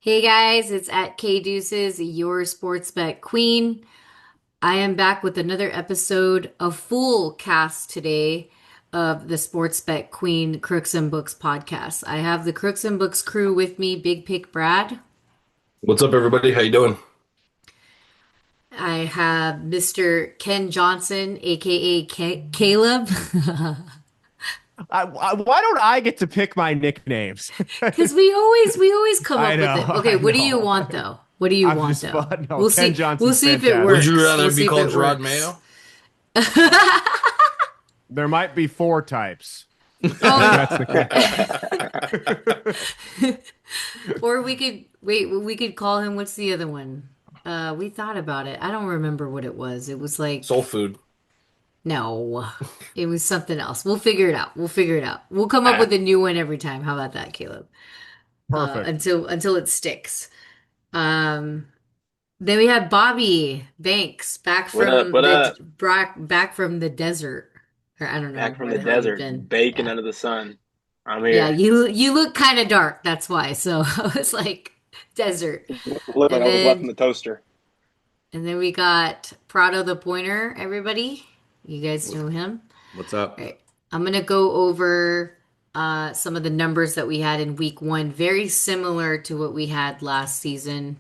Hey guys, it's at K Deuces, your sports bet queen. I am back with another episode, a full cast today of the Sports Bet Queen Crooks and Books podcast. I have the Crooks and Books crew with me, Big Pick Brad. What's up, everybody? How you doing? I have Mr. Ken Johnson, aka Caleb, Why don't I get to pick my nicknames? because we always come I up with know, it. Okay, I what do you know. want though? What do you I'm want just though? fun. No, We'll Ken see. We'll Johnson's see if it Would you works. rather We'll be see if called it Gerard works. Mayo? There might be four types. Oh, If that's the or we could wait, we could call him, what's the other one? We thought about it. I don't remember what it was. It was Soul like, food. no, it was something else. We'll figure it out. We'll figure it out. We'll come up with a new one every time. How about that, Caleb? Perfect. Until it sticks. Um, then we had Bobby Banks back What up? from What up? back from the desert. Or I don't know Back from where the the hell you've desert, been. baking Yeah. under the sun. I'm Yeah, here. you look kind of dark, that's why. So I was like desert. Look like And I was left in then the toaster. and then we got Prado the Pointer, everybody. You guys know him. What's All up? right. I'm gonna go over some of the numbers that we had in week one, very similar to what we had last season.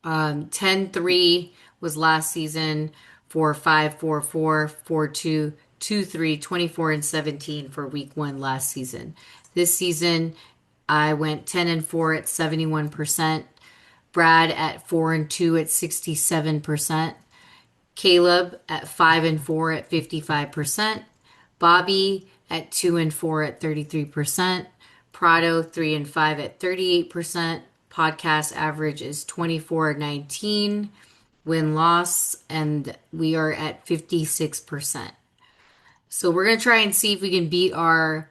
10-3 was last season, 4-5, 4-4, 4-2, 2-3, 24 and 17 for week one last season. This season, I went 10-4 at 71%, Brad at 4-2 at 67%, Caleb at 5-4 at 55%, Bobby at 2-4 at 33%, Prado 3-5 at 38%. Podcast average is 24-19. Win loss, and we are at 56%. So we're gonna try and see if we can beat our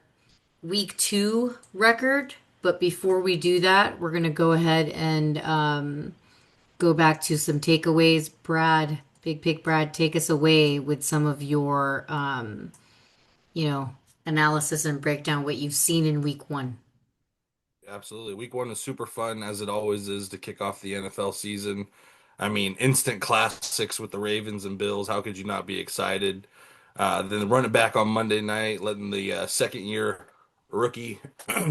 week two record. But before we do that, we're gonna go ahead and go back to some takeaways. Brad, Big Pig Brad, take us away with some of your you know, analysis and breakdown what you've seen in week one. Absolutely. Week one is super fun, as it always is, to kick off the NFL season. I mean, instant classics with the Ravens and Bills. How could you not be excited? Then run it back on Monday night, letting the second year rookie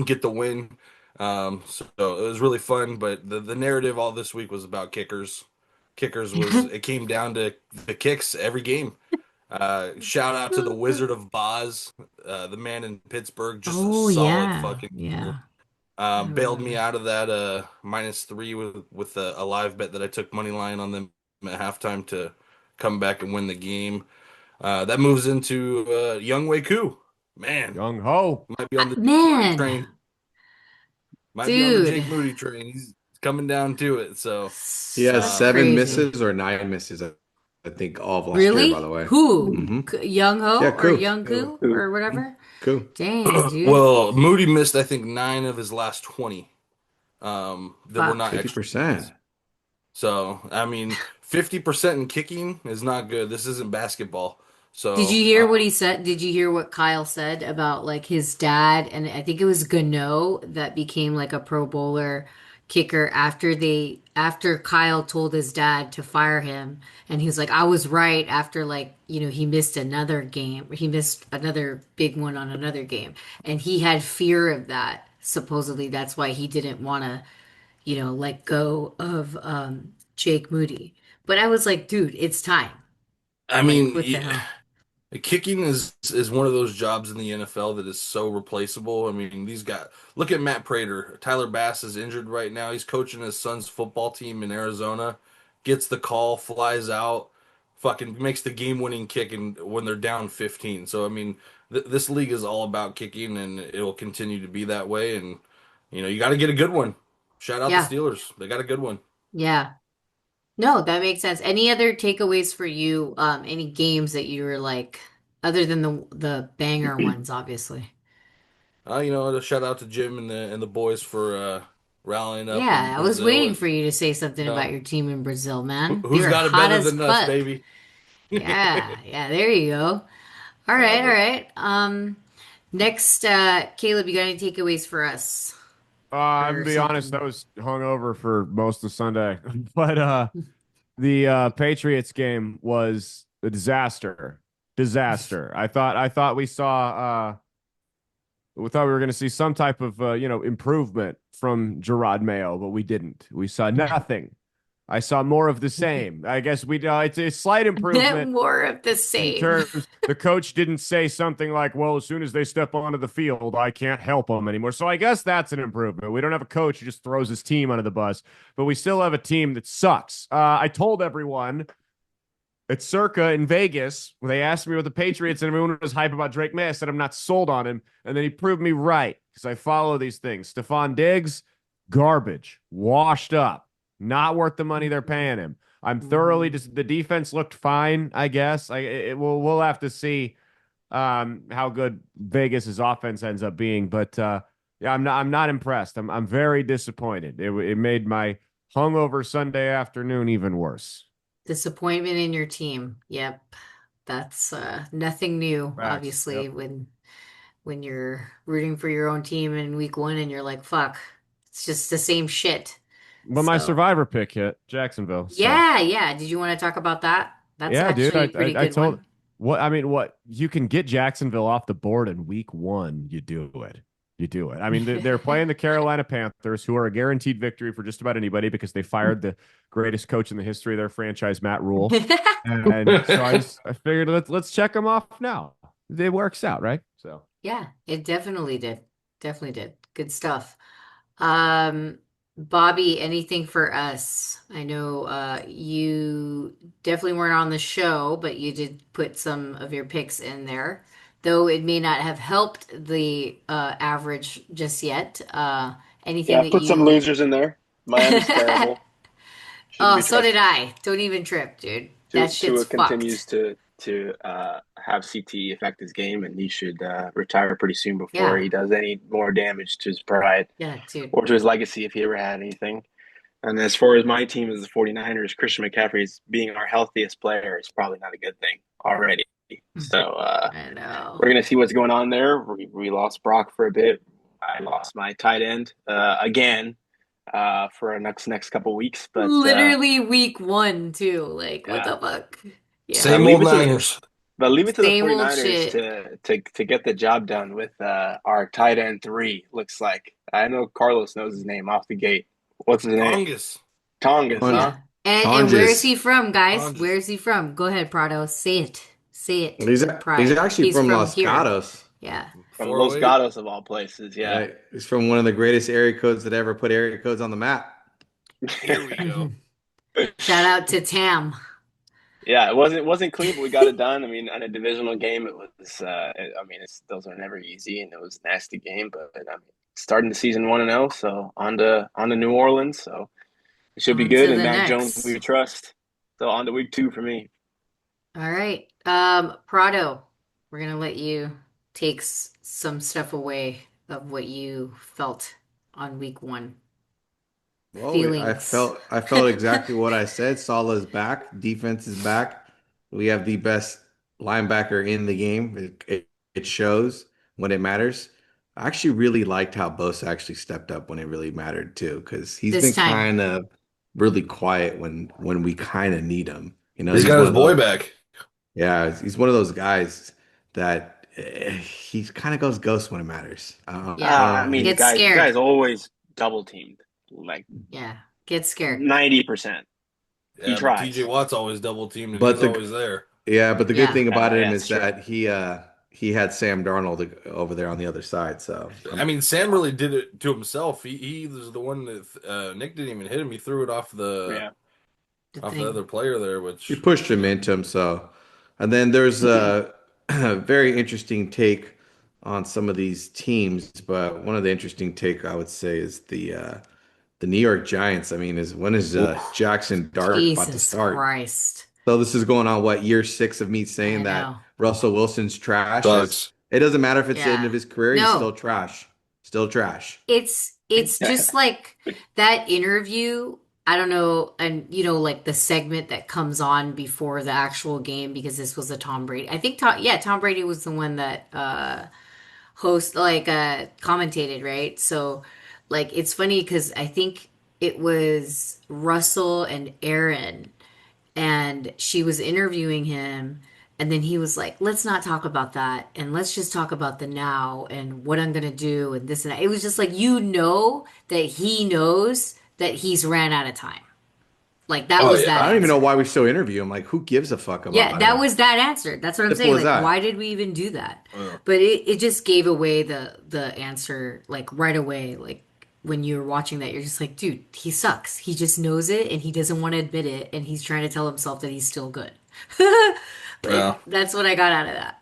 get the win. So it was really fun. But the narrative all this week was about kickers. It came down to the kicks every game. Shout out to the Wizard of Boz, the man in Pittsburgh, just a Oh solid yeah, fucking kicker. yeah, I Bailed me remember. out of that -3 with a live bet that I took money line on them at halftime to come back and win the game. That moves into Young Wei Koo. Man, Young Ho. might be on the Jake Moody Man, train. Might be on the dude, Jake Moody train. He's coming down to it. So, He has so um, seven crazy. misses or nine misses, I think, all of last year, by Really? the way. Who? hmm Young Yeah, Ho or cool. Young Koo. Koo Ooh. or whatever? Cool. Dang, dude. Well, Moody missed, I think, 9 of his last 20 that were Fuck. not extra points. 50%. So, I mean, 50% in kicking is not good. This isn't basketball. Did So, you hear what he said? Did you hear what Kyle said about like his dad? And I think it was Gano that became like a Pro Bowler kicker after Kyle told his dad to fire him. And he was like, I was right after like, he missed another game. He missed another big one on another game. And he had fear of that. Supposedly that's why he didn't want to, let go of Jake Moody. But I was like, dude, it's time. I Like, mean, what the hell? kicking is one of those jobs in the NFL that is so replaceable. I mean, these guys, look at Matt Prater. Tyler Bass is injured right now. He's coaching his son's football team in Arizona. Gets the call, flies out, fucking makes the game-winning kick, and when they're down 15. So I mean, this league is all about kicking, and it will continue to be that way. And you got to get a good one. Shout out the Yeah. Steelers. They got a good one. Yeah. No, that makes sense. Any other takeaways for you? Any games that you were like, other than the banger ones, obviously. A shout out to Jim and the boys for rallying up in Yeah, I was Brazil, waiting and for you to say something about know your team in Brazil, man. They who's were got it hot better as than us, fuck. baby? Yeah, yeah, there you go. All right, all But right. Next, Caleb, you got any takeaways for us? I'm or gonna be honest, something? I was hungover for most of Sunday, but the Patriots game was a disaster. Disaster. I thought we thought we were going to see some type of improvement from Gerard Mayo, but we didn't. We saw nothing. I saw more of the same. I guess it's a slight improvement More of the in same. terms the coach didn't say something like, well, as soon as they step onto the field, I can't help them anymore. So I guess that's an improvement. We don't have a coach who just throws his team under the bus, but we still have a team that sucks. I told everyone at Circa in Vegas when they asked me about the Patriots and everyone was hype about Drake May. I said I'm not sold on him, and then he proved me right because I follow these things. Stephon Diggs, garbage, washed up, not worth the money they're paying him. I'm thoroughly just the defense looked fine, I guess. We'll have to see how good Vegas's offense ends up being, but yeah, I'm not impressed. I'm very disappointed. It made my hungover Sunday afternoon even worse. Disappointment in your team. Yep. That's nothing new, Facts. obviously, Yep. when you're rooting for your own team in week one and you're like, fuck, it's just the same shit. But my So survivor pick hit Jacksonville. So yeah, yeah. Did you want to talk about that? That's yeah, dude. actually a pretty I good told one. what you can get Jacksonville off the board in week one. You do it. You do it. I mean, they're playing the Carolina Panthers, who are a guaranteed victory for just about anybody because they fired the greatest coach in the history of their franchise, Matt Rule. And so I figured let's check them off now. It works out, right? So Yeah, it definitely did. Definitely did. Good stuff. Um, Bobby, anything for us? I know you definitely weren't on the show, but you did put some of your picks in there, though it may not have helped the average just yet. Anything Yeah, that put some you losers in there. Miami's terrible. Shouldn't Oh, be so did trusted. I. Don't even trip, dude. That shit's Tua fucked. continues to have CTE affect his game, and he should retire pretty soon before Yeah. he does any more damage to his pride Yeah, dude. or to his legacy if he ever had anything. And as far as my team as the 49ers, Christian McCaffrey is being our healthiest player is probably not a good thing already. So I know. we're going to see what's going on there. We lost Brock for a bit. I lost my tight end again for a next couple weeks. Literally week one, too. Like, what Yeah, the fuck? Yeah. but Same leave old it to the Niners. but leave it to the Same old 49ers shit. to get the job done with our tight end three. Looks like I know Carlos knows his name off the gate. What's his name? Tongus. Tongas, Ton- huh? Yeah. And where is Tonjes. he from, guys? Tongus. Where is he from? Go ahead, Prado. Say it. Say it He's with he's pride. actually He's from from Los here. Gatos. Yeah. From Los 408. Gatos of all places. Yeah. Right. He's from one of the greatest area codes that ever put area codes on the map. Here we go. Shout out to Tam. Yeah, it wasn't clean, but we got it done. I mean, on a divisional game, it was. I mean, those are never easy, and it was a nasty game. But I mean, starting the season 1-0, so on to New Orleans, so it should be On good. to And the Mac Jones, next. we trust. So on to week 2 for me. All right. Prado, we're gonna let you take some stuff away of what you felt on week one. Well, Feelings. I felt exactly what I said. Salah's back. Defense is back. We have the best linebacker in the game. It shows when it matters. I actually really liked how Bosa actually stepped up when it really mattered too, because he's This been time. kind of really quiet when we kind of need him. You know, He's he's got one his of boy those. back. Yeah, he's one of those guys that he kind of goes ghost when it matters. Yeah. I don't I know. mean, Get the scared. guy's always double teamed, like Yeah. Get scared. 90%. He Yeah, but TJ tries. Watt's always double teamed and But he's the always there. Yeah, but the good Yeah. thing about him That's is true. that he had Sam Darnold over there on the other side. So I mean, Sam really did it to himself. He was the one that Nick didn't even hit him. He threw it Yeah. The off the thing. other player there, he which pushed him you know. into him. So, and then there's a very interesting take on some of these teams. But one of the interesting take I would say is the New York Giants. I mean, is when is Oof. Jackson Dart about to Jesus start? Christ. So this is going on what year 6 of me I saying that know. Russell Wilson's trash. As Sucks. it doesn't matter if it's the end of Yeah. his career, he's still No. trash. Still trash. It's just like that interview. I don't know, and like the segment that comes on before the actual game because this was a Tom Brady. I think Tom Brady was the one that commentated, right? So Like it's funny because I think it was Russell and Aaron, and she was interviewing him, and then he was like, let's not talk about that, and let's just talk about the now and what I'm gonna do and this and that. It was just like, that he knows that he's ran out of time. Like that Oh was yeah. that I don't even know answer. why we still interview him. Like, who gives a fuck Yeah, about that him? was that answer. That's what I'm Simple saying. as Like, why that. did we even do that? Yeah. But it just gave away the answer like right away. Like when you're watching that, you're just like, dude, he sucks. He just knows it and he doesn't want to admit it, and he's trying to tell himself that he's still good. Yeah. Like that's what I got out of that.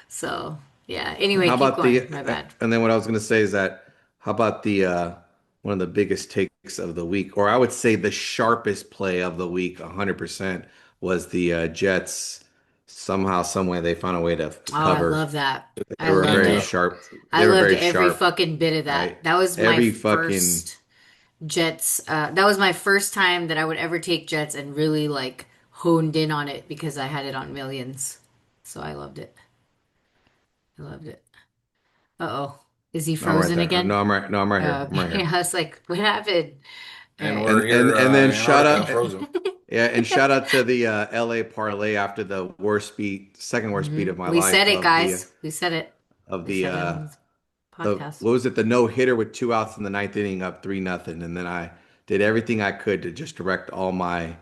So yeah. Anyway, How keep about going. My bad. and then what I was gonna say is that how about the one of the biggest takes of the week, or I would say the sharpest play of the week, 100% was the Jets. Somehow, some way, they found a way to Oh, I cover. love that. They I were loved very Yeah. it. sharp. I They were loved very every sharp, fucking bit of that. right? That was my Every fucking first Jets. That was my first time that I would ever take Jets and really like honed in on it because I had it on millions. So I loved it. I loved it. Uh-oh. Is he no, I'm right frozen there. again? No, I'm right. No, I'm right Oh, here. I'm right okay. here. I was like, what happened? All And right. we're here And then in shout Antarctica, out, frozen. yeah, and shout out to the LA parlay after the second worst beat of my We said life it, guys. We said it. of We the said it on this the podcast. what was it, the no hitter with 2 outs in the ninth inning, up 3-0, and then I did everything I could to just direct all my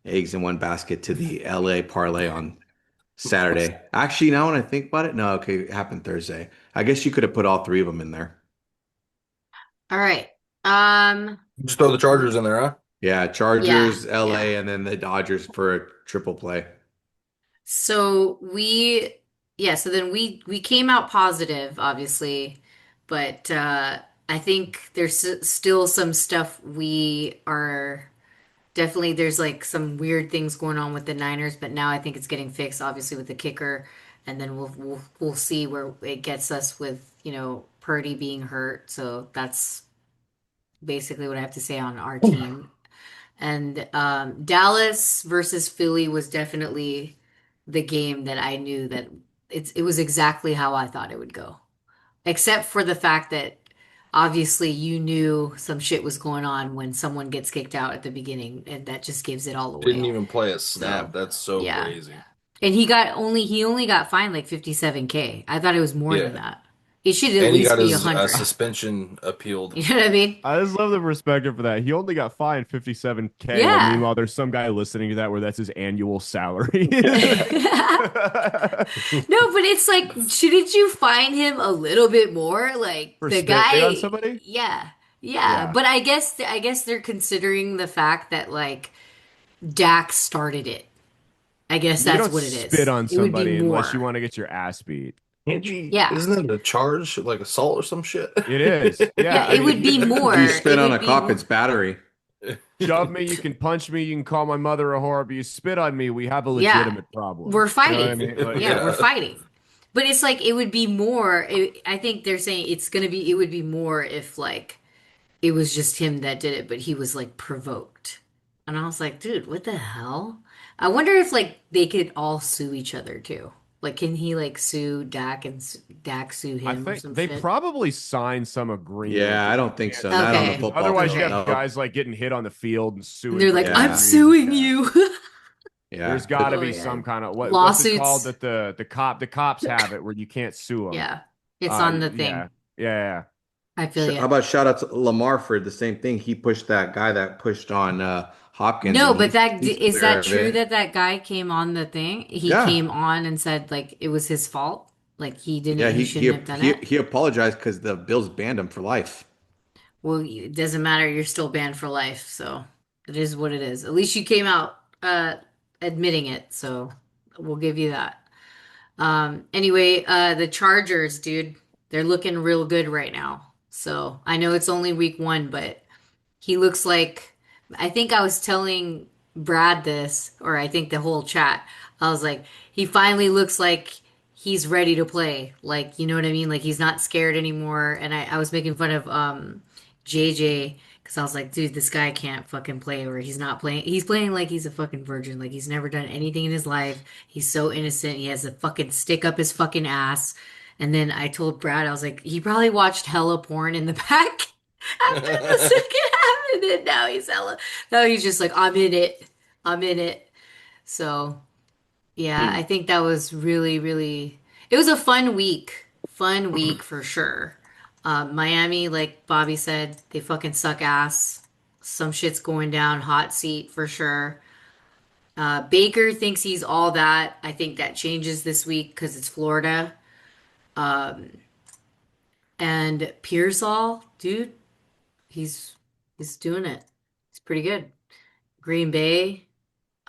eggs in one basket to the LA parlay on Saturday. Actually, now when I think about it, no, okay, it happened Thursday. I guess you could have put all three of them in there. All right. Um, Just throw the Chargers in there, huh? Yeah, yeah, Chargers, yeah. LA, and then the Dodgers for a triple play. So yeah, so then we came out positive, obviously, but I think there's still some stuff we are definitely there's like some weird things going on with the Niners, but now I think it's getting fixed, obviously with the kicker, and then we'll see where it gets us with, Purdy being hurt. So that's basically what I have to say on our team. And Dallas versus Philly was definitely the game that I knew that it was exactly how I thought it would go. Except for the fact that obviously you knew some shit was going on when someone gets kicked out at the beginning, and that just gives it all Didn't away. even play a So, snap. That's so yeah. crazy. And he only got fined like 57K. I thought it was more than Yeah. that. It should at And he least got be his 100. suspension appealed. You know what I mean? I just love the perspective for that. He only got fined 57K, while Yeah. meanwhile there's some guy listening to that where that's his annual salary. No, but it's like, shouldn't you find him a little bit more? Like For the spitting on guy, somebody? yeah, yeah. Yeah. But I guess they're considering the fact that like Dak started it. I guess You that's don't what it spit is. on It would be somebody unless you more. want to get your ass beat. Can't you? Yeah, Isn't that a charge, like assault or some shit? It is. Yeah. yeah. I It would be mean, more. If you spit It on a would be cop, more. it's battery. shove me, you can punch me, you can call my mother a whore, but you spit on me, we have a Yeah, legitimate problem. we're You know what I fighting. mean? Like, Yeah, we're Yeah. fighting. But it's like it would be more. I think they're saying it would be more if like it was just him that did it, but he was like provoked. And I was like, dude, what the hell? I wonder if like they could all sue each other too. Like, can he like sue Dak and Dak sue I him or think some they shit? probably signed some agreement Yeah, that I you don't think can't so. sue Not on the Okay. because football otherwise you field. have Okay. No. guys like getting hit on the field and And suing they're for like, no I'm Yeah, suing reason. Yeah. you. There's yeah. got to But Oh be yeah. some kind of what's it called Lawsuits. that the cops have it where you can't sue them. Yeah. It's on the Yeah, thing. yeah. I feel How you. about shout out to Lamar for the same thing? He pushed that guy that pushed on Hopkins, No, and but he's is clear that of true it. that that guy came on the thing? He Yeah, came on and said like it was his fault. Like yeah. he shouldn't have done it. He apologized because the Bills banned him for life. Well, it doesn't matter. You're still banned for life, so it is what it is. At least you came out admitting it, so we'll give you that. Anyway, the Chargers, dude, they're looking real good right now. So I know it's only week one, but he looks like I think I was telling Brad this, or I think the whole chat. I was like, he finally looks like he's ready to play. Like, you know what I mean? Like he's not scared anymore. And I was making fun of JJ because I was like, dude, this guy can't fucking play, or he's not playing. He's playing like he's a fucking virgin. Like he's never done anything in his life. He's so innocent. He has a fucking stick up his fucking ass. And then I told Brad, I was like, he probably watched hella porn in the back. After the second half, and then now he's just like, I'm in it. I'm in it. So yeah, I think that was really, really, it was a fun week. Fun week for sure. Miami, like Bobby said, they fucking suck ass. Some shit's going down, hot seat for sure. Baker thinks he's all that. I think that changes this week because it's Florida. And Pearsall, dude, he's he's doing it. He's pretty good. Green Bay,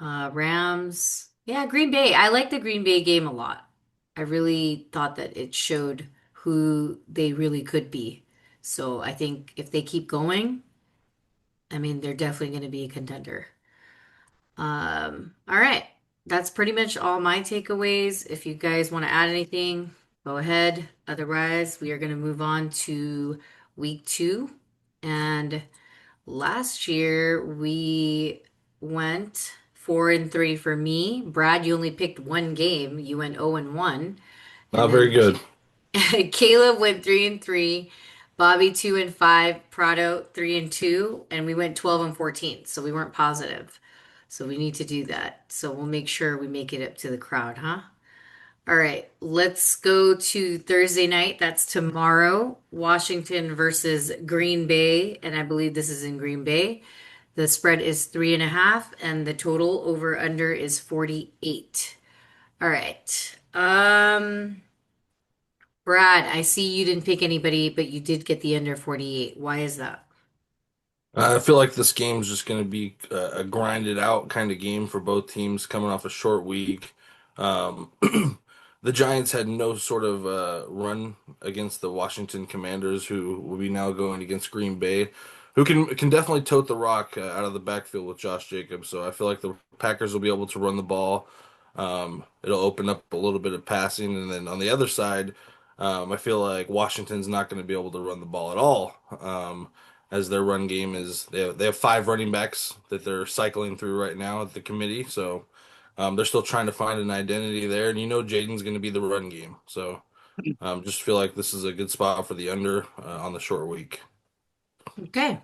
Rams. Yeah, Green Bay. I like the Green Bay game a lot. I really thought that it showed who they really could be. So I think if they keep going, I mean, they're definitely going to be a contender. All right. That's pretty much all my takeaways. If you guys want to add anything, go ahead. Otherwise, we are going to move on to week 2. And last year we went 4-3 for me. Brad, you only picked one game. You went 0-1. And Not very then good. Caleb went 3-3. Bobby 2-5. Prado 3-2. And we went 12-14. So we weren't positive. So we need to do that. So we'll make sure we make it up to the crowd, huh? All right, let's go to Thursday night. That's tomorrow. Washington versus Green Bay. And I believe this is in Green Bay. The spread is 3.5, and the total over under is 48. All right. Brad, I see you didn't pick anybody, but you did get the under 48. Why is that? I feel like this game's just going to be a grinded out kind of game for both teams coming off a short week. Um, the Giants had no sort of run against the Washington Commanders, who will be now going against Green Bay, who can definitely tote the rock out of the backfield with Josh Jacobs. So I feel like the Packers will be able to run the ball. It'll open up a little bit of passing, and then on the other side, I feel like Washington's not going to be able to run the ball at all. As their run game is, they have 5 running backs that they're cycling through right now at the committee. So they're still trying to find an identity there, and Jaden's going to be the run game. So just feel like this is a good spot for the under on the short week. Okay,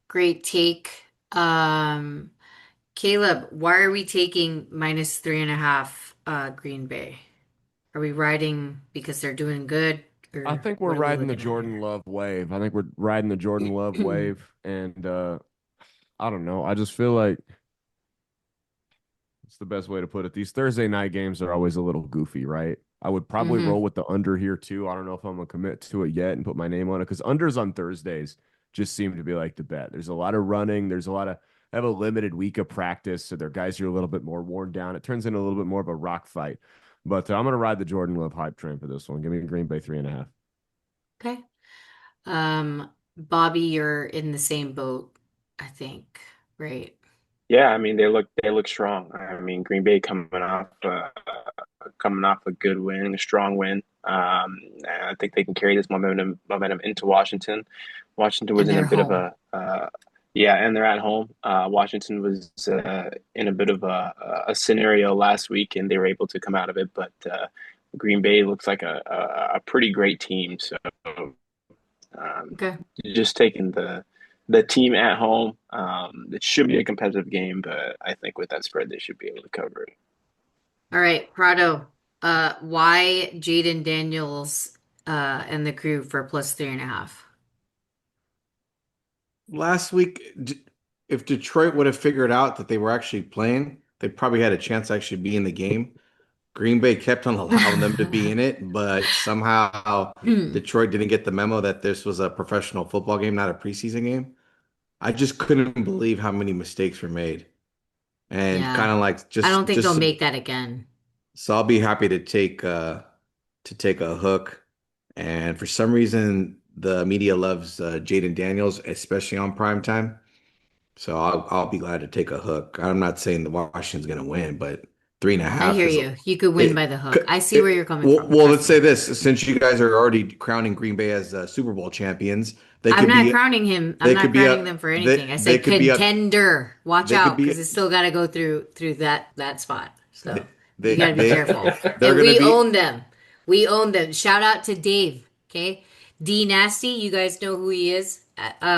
great take. Um, Caleb, why are we taking -3.5 Green Bay? Are we riding because they're doing good, I or think we're what are we riding the looking at Jordan Love wave. I think we're riding the Jordan Love here? wave, and I don't know. I just feel like it's the best way to put it. These Thursday night games are always a little goofy, right? I would probably hmm roll with the under here too. I don't know if I'm gonna commit to it yet and put my name on it because unders on Thursdays just seem to be like the bet. There's a lot of running. There's a lot of I have a limited week of practice, so their guys are a little bit more worn down. It turns into a little bit more of a rock fight. But I'm gonna ride the Jordan Love hype train for this one. Give me Green Bay 3.5. Okay. Bobby, you're in the same boat, I think, right? Yeah, I mean they look strong. I mean Green Bay coming off a good win, a strong win. And I think they can carry this momentum into Washington. Washington was And in a they're bit of home. a yeah, and they're at home. Washington was in a bit of a scenario last week, and they were able to come out of it. But Green Bay looks like a pretty great team. So um, Okay. just taking the team at home. It should be a competitive game, but I think with that spread, they should be able to cover it. All right, Prado. Why Jaden Daniels and the crew for +3.5? Last week, if Detroit would have figured out that they were actually playing, they probably had a chance to actually be in the game. Green Bay kept on allowing them to be in it, but somehow Detroit didn't get the memo that this was a professional football game, not a preseason game. I just couldn't believe how many mistakes were made. And Yeah. kind of like I don't think they'll just make that again. so I'll be happy to take a hook. And for some reason the media loves Jaden Daniels, especially on prime time. So I'll be glad to take a hook. I'm not saying the Washington's gonna win, but three and a I half hear is you. You could win it, by the hook. I see where it you're coming well, from. well, Trust let's say me. this, since you guys are already crowning Green Bay as Super Bowl champions, they I'm could not be crowning him. I'm they not could be crowning a them for anything. I they said could be a contender. Watch they could out, because be it's still got to go through that spot. So you got to be they careful. they're And gonna we be own them. We own them. Shout out to Dave. Okay, D Nasty. You guys know who he is.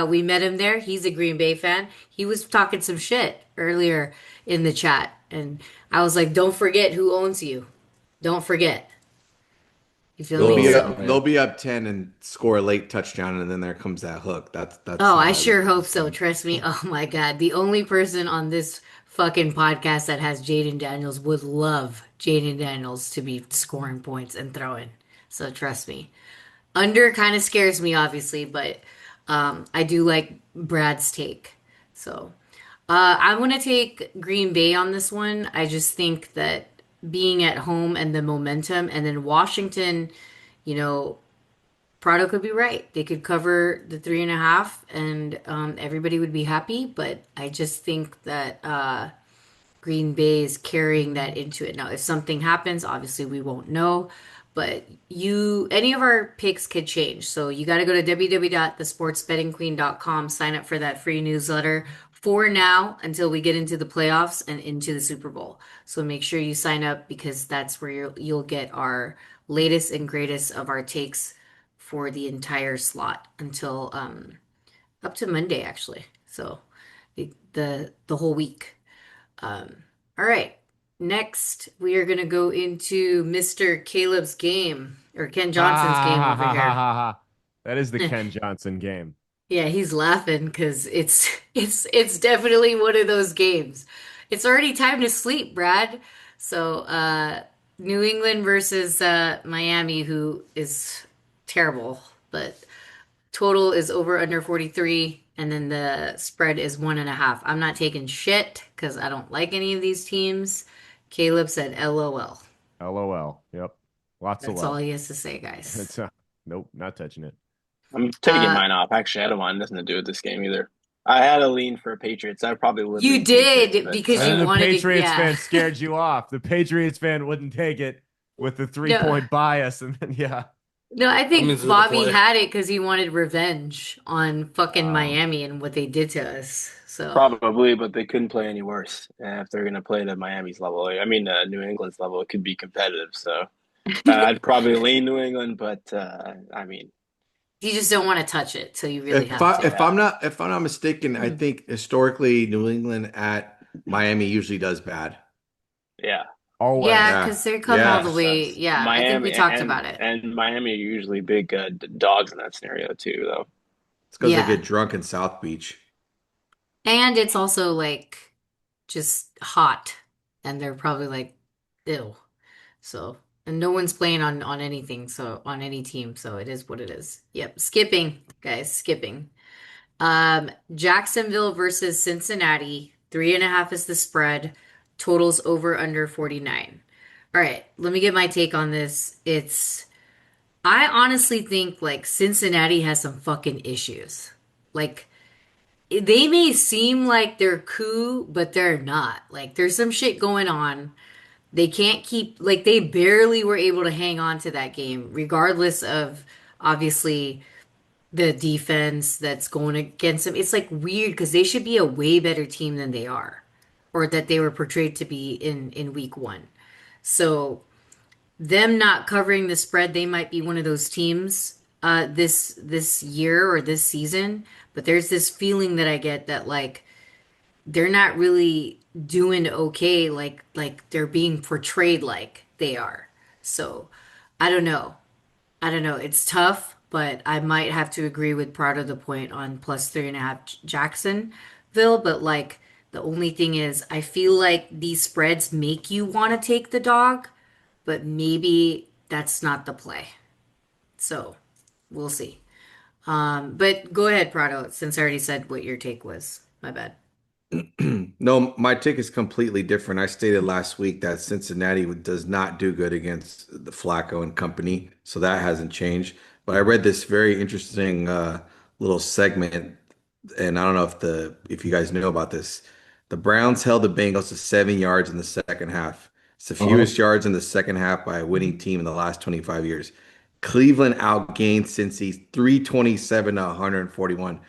We met him there. He's a Green Bay fan. He was talking some shit earlier in the chat, and I was like, "Don't forget who owns you. Don't forget." You feel They'll me? be Oh So, up. They'll man. be up 10 and score a late touchdown, and then there comes that hook. That's oh, I how sure this hope is so. going. Trust me. Oh my God, the only person on this fucking podcast that has Jaden Daniels would love Jaden Daniels to be scoring points and throwing. So trust me. Under kind of scares me, obviously, but I do like Brad's take. So I'm going to take Green Bay on this one. I just think that being at home and the momentum, and then Washington, you know, Prado could be right. They could cover the 3.5, and everybody would be happy. But I just think that Green Bay is carrying that into it. Now, if something happens, obviously we won't know, but any of our picks could change. So you got to go to www.thesportsbettingqueen.com, sign up for that free newsletter for now until we get into the playoffs and into the Super Bowl. So make sure you sign up because that's where you'll get our latest and greatest of our takes for the entire slot until up to Monday actually. So the whole week. All right. Next, we are going to go into Mr. Caleb's game or Ken Ha Johnson's ha game ha over ha ha here. ha ha. That is the Ken Johnson game. Yeah, he's laughing because it's definitely one of those games. It's already time to sleep, Brad. So, New England versus Miami, who is terrible, but total is over under 43, and then the spread is 1.5. I'm not taking shit because I don't like any of these teams. Caleb said LOL. LOL. Yep. Lots of That's all love. he has to say, guys. It's nope, not touching it. I'm taking Uh, mine off. Actually, I don't want nothing to do with this game either. I had a lean for Patriots. I probably would you lean Patriots, did but because And then you the wanted to, Patriots yeah. fan scared you off. The Patriots fan wouldn't take it with the three No, point bias. And then, yeah. no, I I mean, think is it a Bobby play? had it because he wanted revenge on fucking Um, Miami and what they did to us. So, probably, but they couldn't play any worse. If they're going to play to Miami's level, I mean, New England's level, it could be competitive. So I'd probably lean New England, but I mean, you just don't want to touch it, so you really have to. If yeah, I'm not mistaken, I think historically New England at Miami usually does bad. yeah. Yeah, always. Yeah, because they come all yeah. the That's way. that's Yeah, I think we Miami talked about it. and Miami are usually big dogs in that scenario too, though. It's because they Yeah. get drunk in South Beach. And it's also like just hot and they're probably like ill. So, and no one's playing on anything, so on any team, so it is what it is. Yep, skipping, guys, skipping. Jacksonville versus Cincinnati, 3.5 is the spread. Totals over under 49. All right, let me get my take on this. I honestly think like Cincinnati has some fucking issues. Like they may seem like they're cool, but they're not. Like there's some shit going on. They can't keep like they barely were able to hang on to that game, regardless of obviously the defense that's going against them. It's like weird because they should be a way better team than they are, or that they were portrayed to be in week one. So them not covering the spread, they might be one of those teams this year or this season. But there's this feeling that I get that like they're not really doing okay like they're being portrayed like they are. So I don't know. I don't know. It's tough, but I might have to agree with Prado the point on plus 3.5 Jacksonville. But like the only thing is I feel like these spreads make you want to take the dog, but maybe that's not the play. So we'll see. But go ahead, Prado, since I already said what your take was. My bad. No, my take is completely different. I stated last week that Cincinnati does not do good against the Flacco and company, so that hasn't changed. But I read this very interesting little segment, and I don't know if you guys know about this. The Browns held the Bengals to 7 yards in the second half. It's the Uh-huh. fewest yards in the second half by a winning team in the last 25 years. Cleveland outgained Cincy 327 to 141,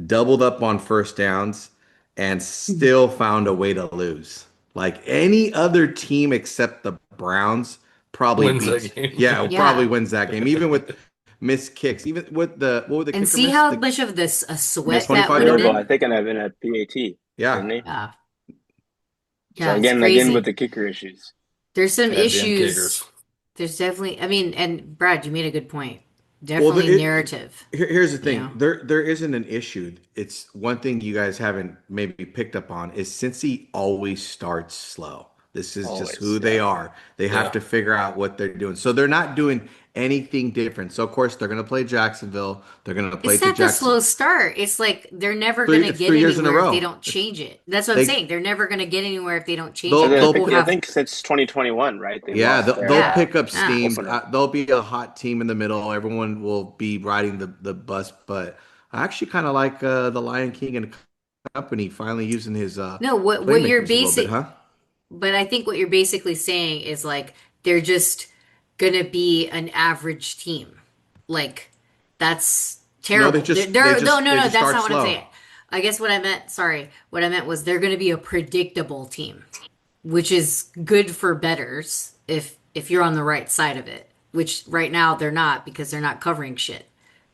doubled up on first downs, and still found a way to lose. Like any other team except the Browns probably Wins that beats, game. yeah, Yeah. probably Yeah. wins that game. Even with missed kicks. Even with the what would the And kicker see miss? how much of this a sweat Missed that 25 would have yarder? field goal. I been. think, and I've been a PAT, Yeah. didn't he? Yeah, So yeah, it's again with crazy. the kicker issues. There's some Goddamn issues. kickers. There's definitely, I mean, and Brad, you made a good point. Well, Definitely narrative, here's the you thing. know. There isn't an issue. It's one thing you guys haven't maybe picked up on is Cincy always starts slow. This is just Always, who they yeah. are. They have Yeah. to figure out what they're doing. So they're not doing anything different. So of course they're going to play Jacksonville. They're going to play It's to not the Jackson slow start. It's like they're never three gonna it's get 3 years in a anywhere if they row. don't change it. That's what I'm They saying. They're never gonna get anywhere if they don't change they'll it. I they'll People think I have, think since 2021, right? They've yeah, lost they'll yeah, their pick up yeah. steam. opener. They'll be a hot team in the middle. Everyone will be riding the bus. But I actually kind of like the Lion King and company finally using his No, what you're playmakers a little bit, basic, huh? but I think what you're basically saying is like they're just gonna be an average team. Like that's No, terrible. No, no, they no, just that's start not what I'm slow. saying. I guess what I meant, sorry, what I meant was they're gonna be a predictable team, which is good for betters if you're on the right side of it, which right now they're not because they're not covering shit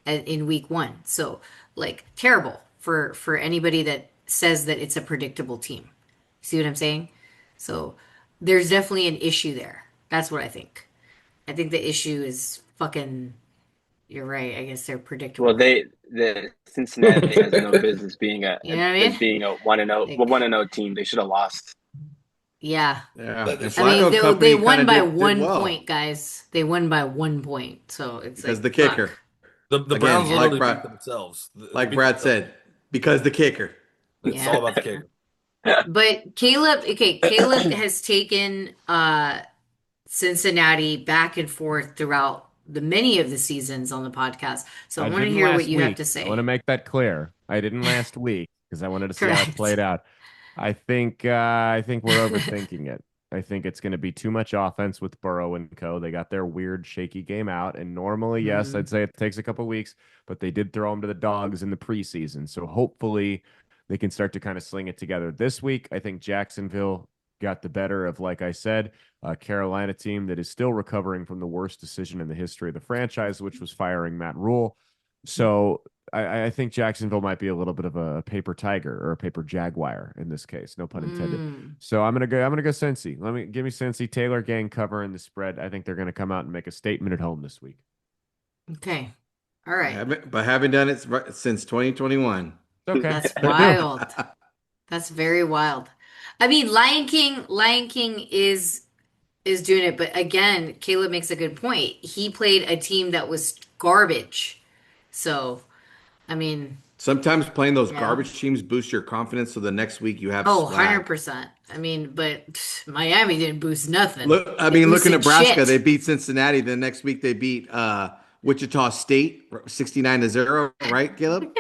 in week one. So like terrible for anybody that says that it's a predictable team. See what I'm saying? So there's definitely an issue there. That's what I think. I think the issue is fucking. You're right. I guess they're Well, predictable. the Cincinnati has no business being You know what I as mean? being a 1-0 Like, 1-0 team. They should have lost. yeah. Yeah, That and is I true. mean, Flacco and they company kind won of by did one well point, guys. They won by 1 point. So it's because like, the fuck. kicker, The Browns again, literally beat themselves. They Like beat Brad themselves. said, because the kicker. It's Yeah. all about the kicker. But Caleb, okay, Caleb has taken Cincinnati back and forth throughout the many of the seasons on the podcast. So I I want to didn't hear what last you have week. to I want to say. make that clear. I didn't last week because I wanted to see how it Correct. played out. I think we're overthinking it. I think it's going to be too much offense with Burrow and co. They got their weird, shaky game out, and normally, yes, I'd Hmm. say it takes a couple weeks, but they did throw them to the dogs in the preseason. So hopefully, they can start to kind of sling it together this week. I think Jacksonville got the better of, like I said, a Carolina team that is still recovering from the worst decision in the history of the franchise, which was firing Matt Rule. So I think Jacksonville might be a little bit of a paper tiger or a paper jaguar in this case, no pun intended. Mm. So I'm gonna go Cincy. Give me Cincy. Taylor gang covering the spread. I think they're gonna come out and make a statement at home this week. Okay. All right. Haven't done it since 2021. Okay. That's They're due. wild. That's very wild. I mean, Lion King is doing it, but again, Caleb makes a good point. He played a team that was garbage. So, I mean, Sometimes playing those you know. garbage teams boosts your confidence, so the next week you have Oh, swag. 100%. I mean, but Miami didn't boost nothing. Look, I They mean, look at boosted Nebraska. They shit. beat Cincinnati. The next week they beat Wichita State 69-0, right, Caleb?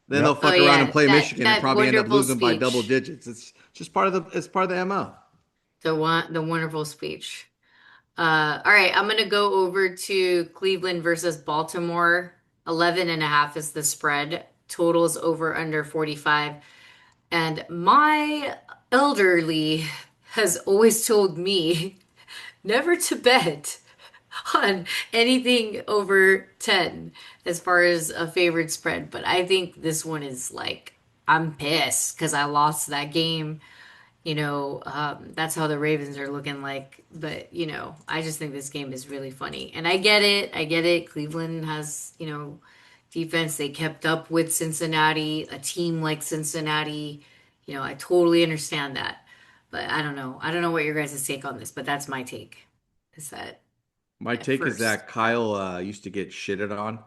Then they'll Yep. Oh fuck around and yeah, play that Michigan and that probably end up wonderful losing by double speech. digits. It's just part of the MO. The wonderful speech. All right, I'm gonna go over to Cleveland versus Baltimore. 11.5 is the spread. Totals over under 45. And my elderly has always told me never to bet on anything over 10 as far as a favorite spread. But I think this one is like, I'm pissed because I lost that game. That's how the Ravens are looking like. But, I just think this game is really funny. And I get it. I get it. Cleveland has, defense. They kept up with Cincinnati, a team like Cincinnati. I totally understand that. But I don't know. I don't know what your guys' take on this, but that's my take. Is that My at take is first? that Kyle used to get shitted on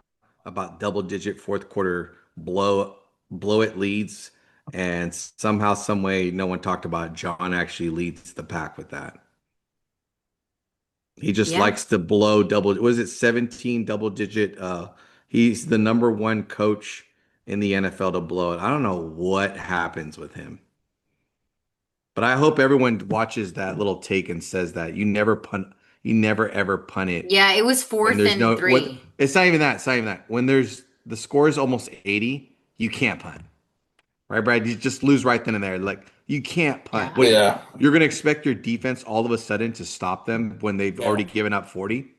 about double-digit fourth quarter blow it leads, and somehow, some way, no one talked about it. John actually leads the pack with that. He just Yeah. likes to blow double. Was it 17 double digit? He's the number one coach in the NFL to blow it. I don't know what happens with him, but I hope everyone watches that little take and says that you never ever punt it Yeah, it was when fourth there's and no what. three. It's not even that. It's not even that. When there's the score is almost 80, you can't punt. Right, Brad? You just lose right then and there. Like you can't punt. Yeah. What Yeah. you're gonna expect your defense all of a sudden to stop them when they've Yeah. already given up 40?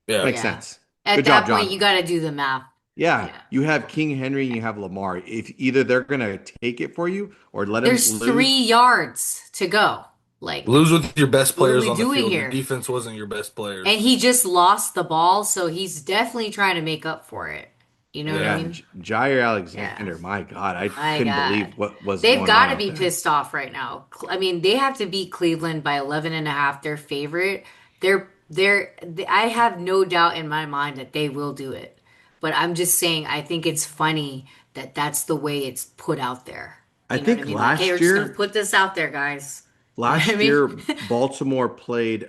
Yeah. Makes Yeah. sense. At Good job, that point, you John. got to do the math. Yeah, Yeah. you have King Henry and you have Lamar. If either they're gonna take it for you or let him There's lose. 3 yards to go. Like, Lose with your best what are players we on the doing field. Your here? defense wasn't your best And players. he just lost the ball, so he's definitely trying to make up for it. You know what I Yeah. Yeah, mean? Jair Yeah. Alexander, my God, I My couldn't God. believe what was They've going got on to out be there. pissed off right now. I mean, they have to beat Cleveland by 11 and a half, their favorite. I have no doubt in my mind that they will do it. But I'm just saying, I think it's funny that that's the way it's put out there. I You know what I think mean? Like, hey, we're last just going to year, put this out there, guys. You know what I last mean? year Baltimore played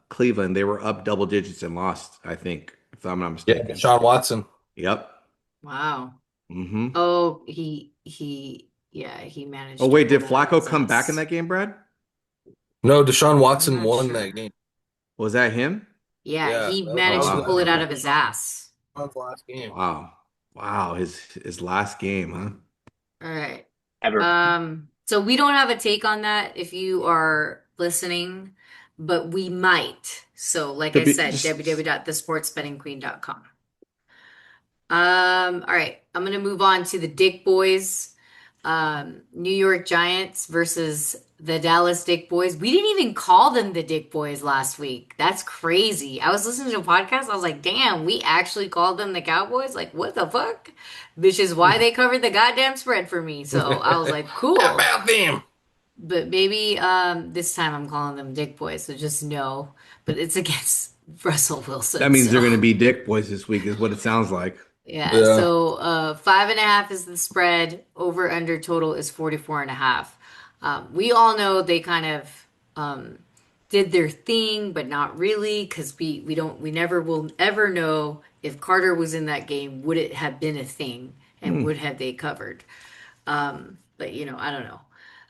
Cleveland. They were up double digits and lost, I think, if I'm not Yeah, mistaken. Deshaun Watson. Yep. Wow. Hmm. Oh, yeah, he Oh managed to wait, pull did that out of Flacco his come back in ass. that game, Brad? No, Deshaun I'm Watson not won that sure. game. Was that him? Yeah, Yeah, he that managed was to Wow. pull it that out was of his Deshaun's ass. last game. Wow. Wow. His last game, huh? All right. Ever. So we don't have a take on that if you are listening, but we might. So, like To I be said, just www.thesportsbettingqueen.com. All right. I'm gonna move on to the Dick Boys. New York Giants versus the Dallas Dick Boys. We didn't even call them the Dick Boys last week. That's crazy. I was listening to a podcast. I was like, damn, we actually called them the Cowboys? Like, what the fuck? Which is why they covered the goddamn spread for me. So I was like, How cool. about them? But maybe this time I'm calling them Dick Boys, so just know. But it's against Russell that Wilson, means they're so gonna be dick boys this week, is what it sounds like. yeah. Yeah. So 5.5 is the spread. Over under total is 44 and a half. We all know they kind of did their thing, but not really, because we never will ever know if Carter was in that game, would it have been a thing and Hmm. would have they covered? But I don't know.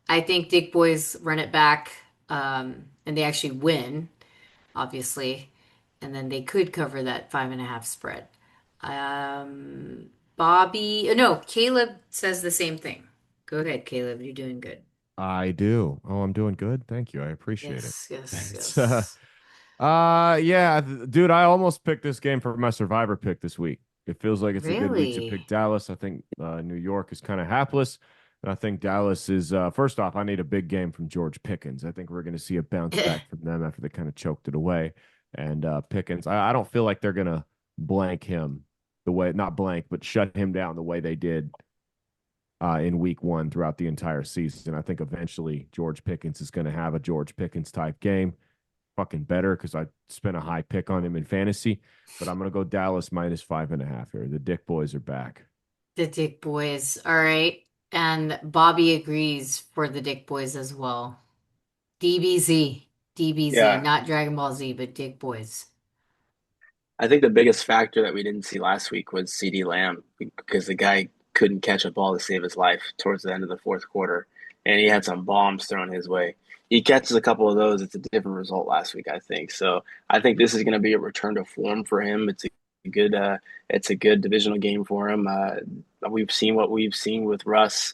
I think Dick Boys run it back, and they actually win, obviously, and then they could cover that 5.5 spread. Bobby, no, Caleb says the same thing. Go ahead, Caleb. You're doing good. I do. Oh, I'm doing good. Thank you. I appreciate it. Yes, yes, It's yes. yeah, dude, I almost picked this game for my survivor pick this week. It feels like it's a good week to pick Really? Dallas. I think New York is kind of hapless. And I think Dallas is first off, I need a big game from George Pickens. I think we're going to see a bounce back from them after they kind of choked it away. And Pickens, I don't feel like they're going to blank him the way, not blank, but shut him down the way they did in week one throughout the entire season. I think eventually George Pickens is going to have a George Pickens type game. Fucking better because I spent a high pick on him in fantasy, but I'm going to go Dallas minus 5.5 here. The Dick Boys are back. The Dick Boys. All right. And Bobby agrees for the Dick Boys as well. DBZ. DBZ, Yeah. not Dragon Ball Z, but Dick Boys. I think the biggest factor that we didn't see last week was CD Lamb because the guy couldn't catch a ball to save his life towards the end of the fourth quarter, and he had some bombs thrown his way. He catches a couple of those, it's a different result last week, I think. So I think this is going to be a return to form for him. It's a good divisional game for him. We've seen what we've seen with Russ.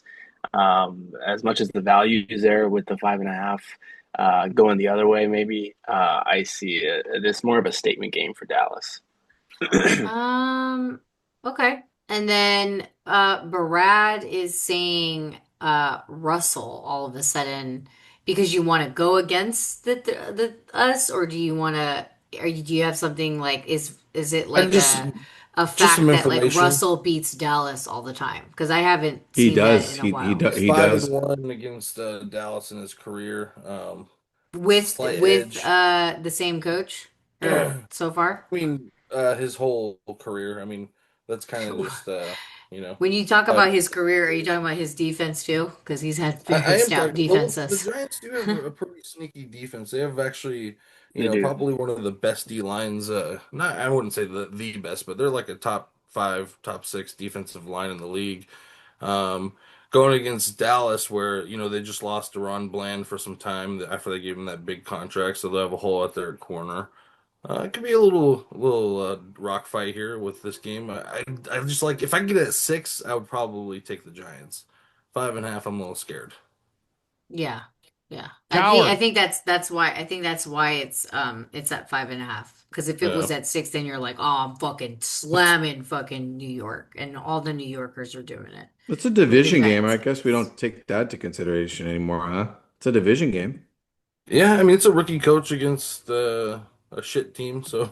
As much as the value is there with the 5.5. Going the other way, maybe I see this more of a statement game for Dallas. Um, okay. And then Barad is saying Russell all of a sudden because you want to go against the us, or do you want to do you have something like is it I like just a just some fact that like information. Russell beats Dallas all the time? Because I haven't He seen that does. in a while. He's He five and does. one against Dallas in his career. With Slight with edge. the same coach or I so far? mean, his whole career. I mean, that's kind of just you know. When you talk Uh, about his career, are you talking about his defense too? Because he's had I very am stout talking. Well, the defenses. Giants do have a pretty sneaky defense. They have actually, They do. probably one of the best D lines. Not I wouldn't say the best, but they're like a top five, top six defensive line in the league. Um, Going against Dallas, where they just lost Deron Bland for some time after they gave him that big contract, so they have a hole at their corner. It could be a little rock fight here with this game. I just like if I can get it at 6, I would probably take the Giants. 5.5, I'm a little scared. Yeah. Yeah. I Coward. think that's why it's at 5.5. Because if it was at 6, then you're like, oh, I'm fucking slamming fucking New York, and all the New Yorkers are doing it. It's a With the division game. I Giants guess we fans. don't take that to consideration anymore, huh? It's a division game. Yeah, I mean it's a rookie coach against a shit team, so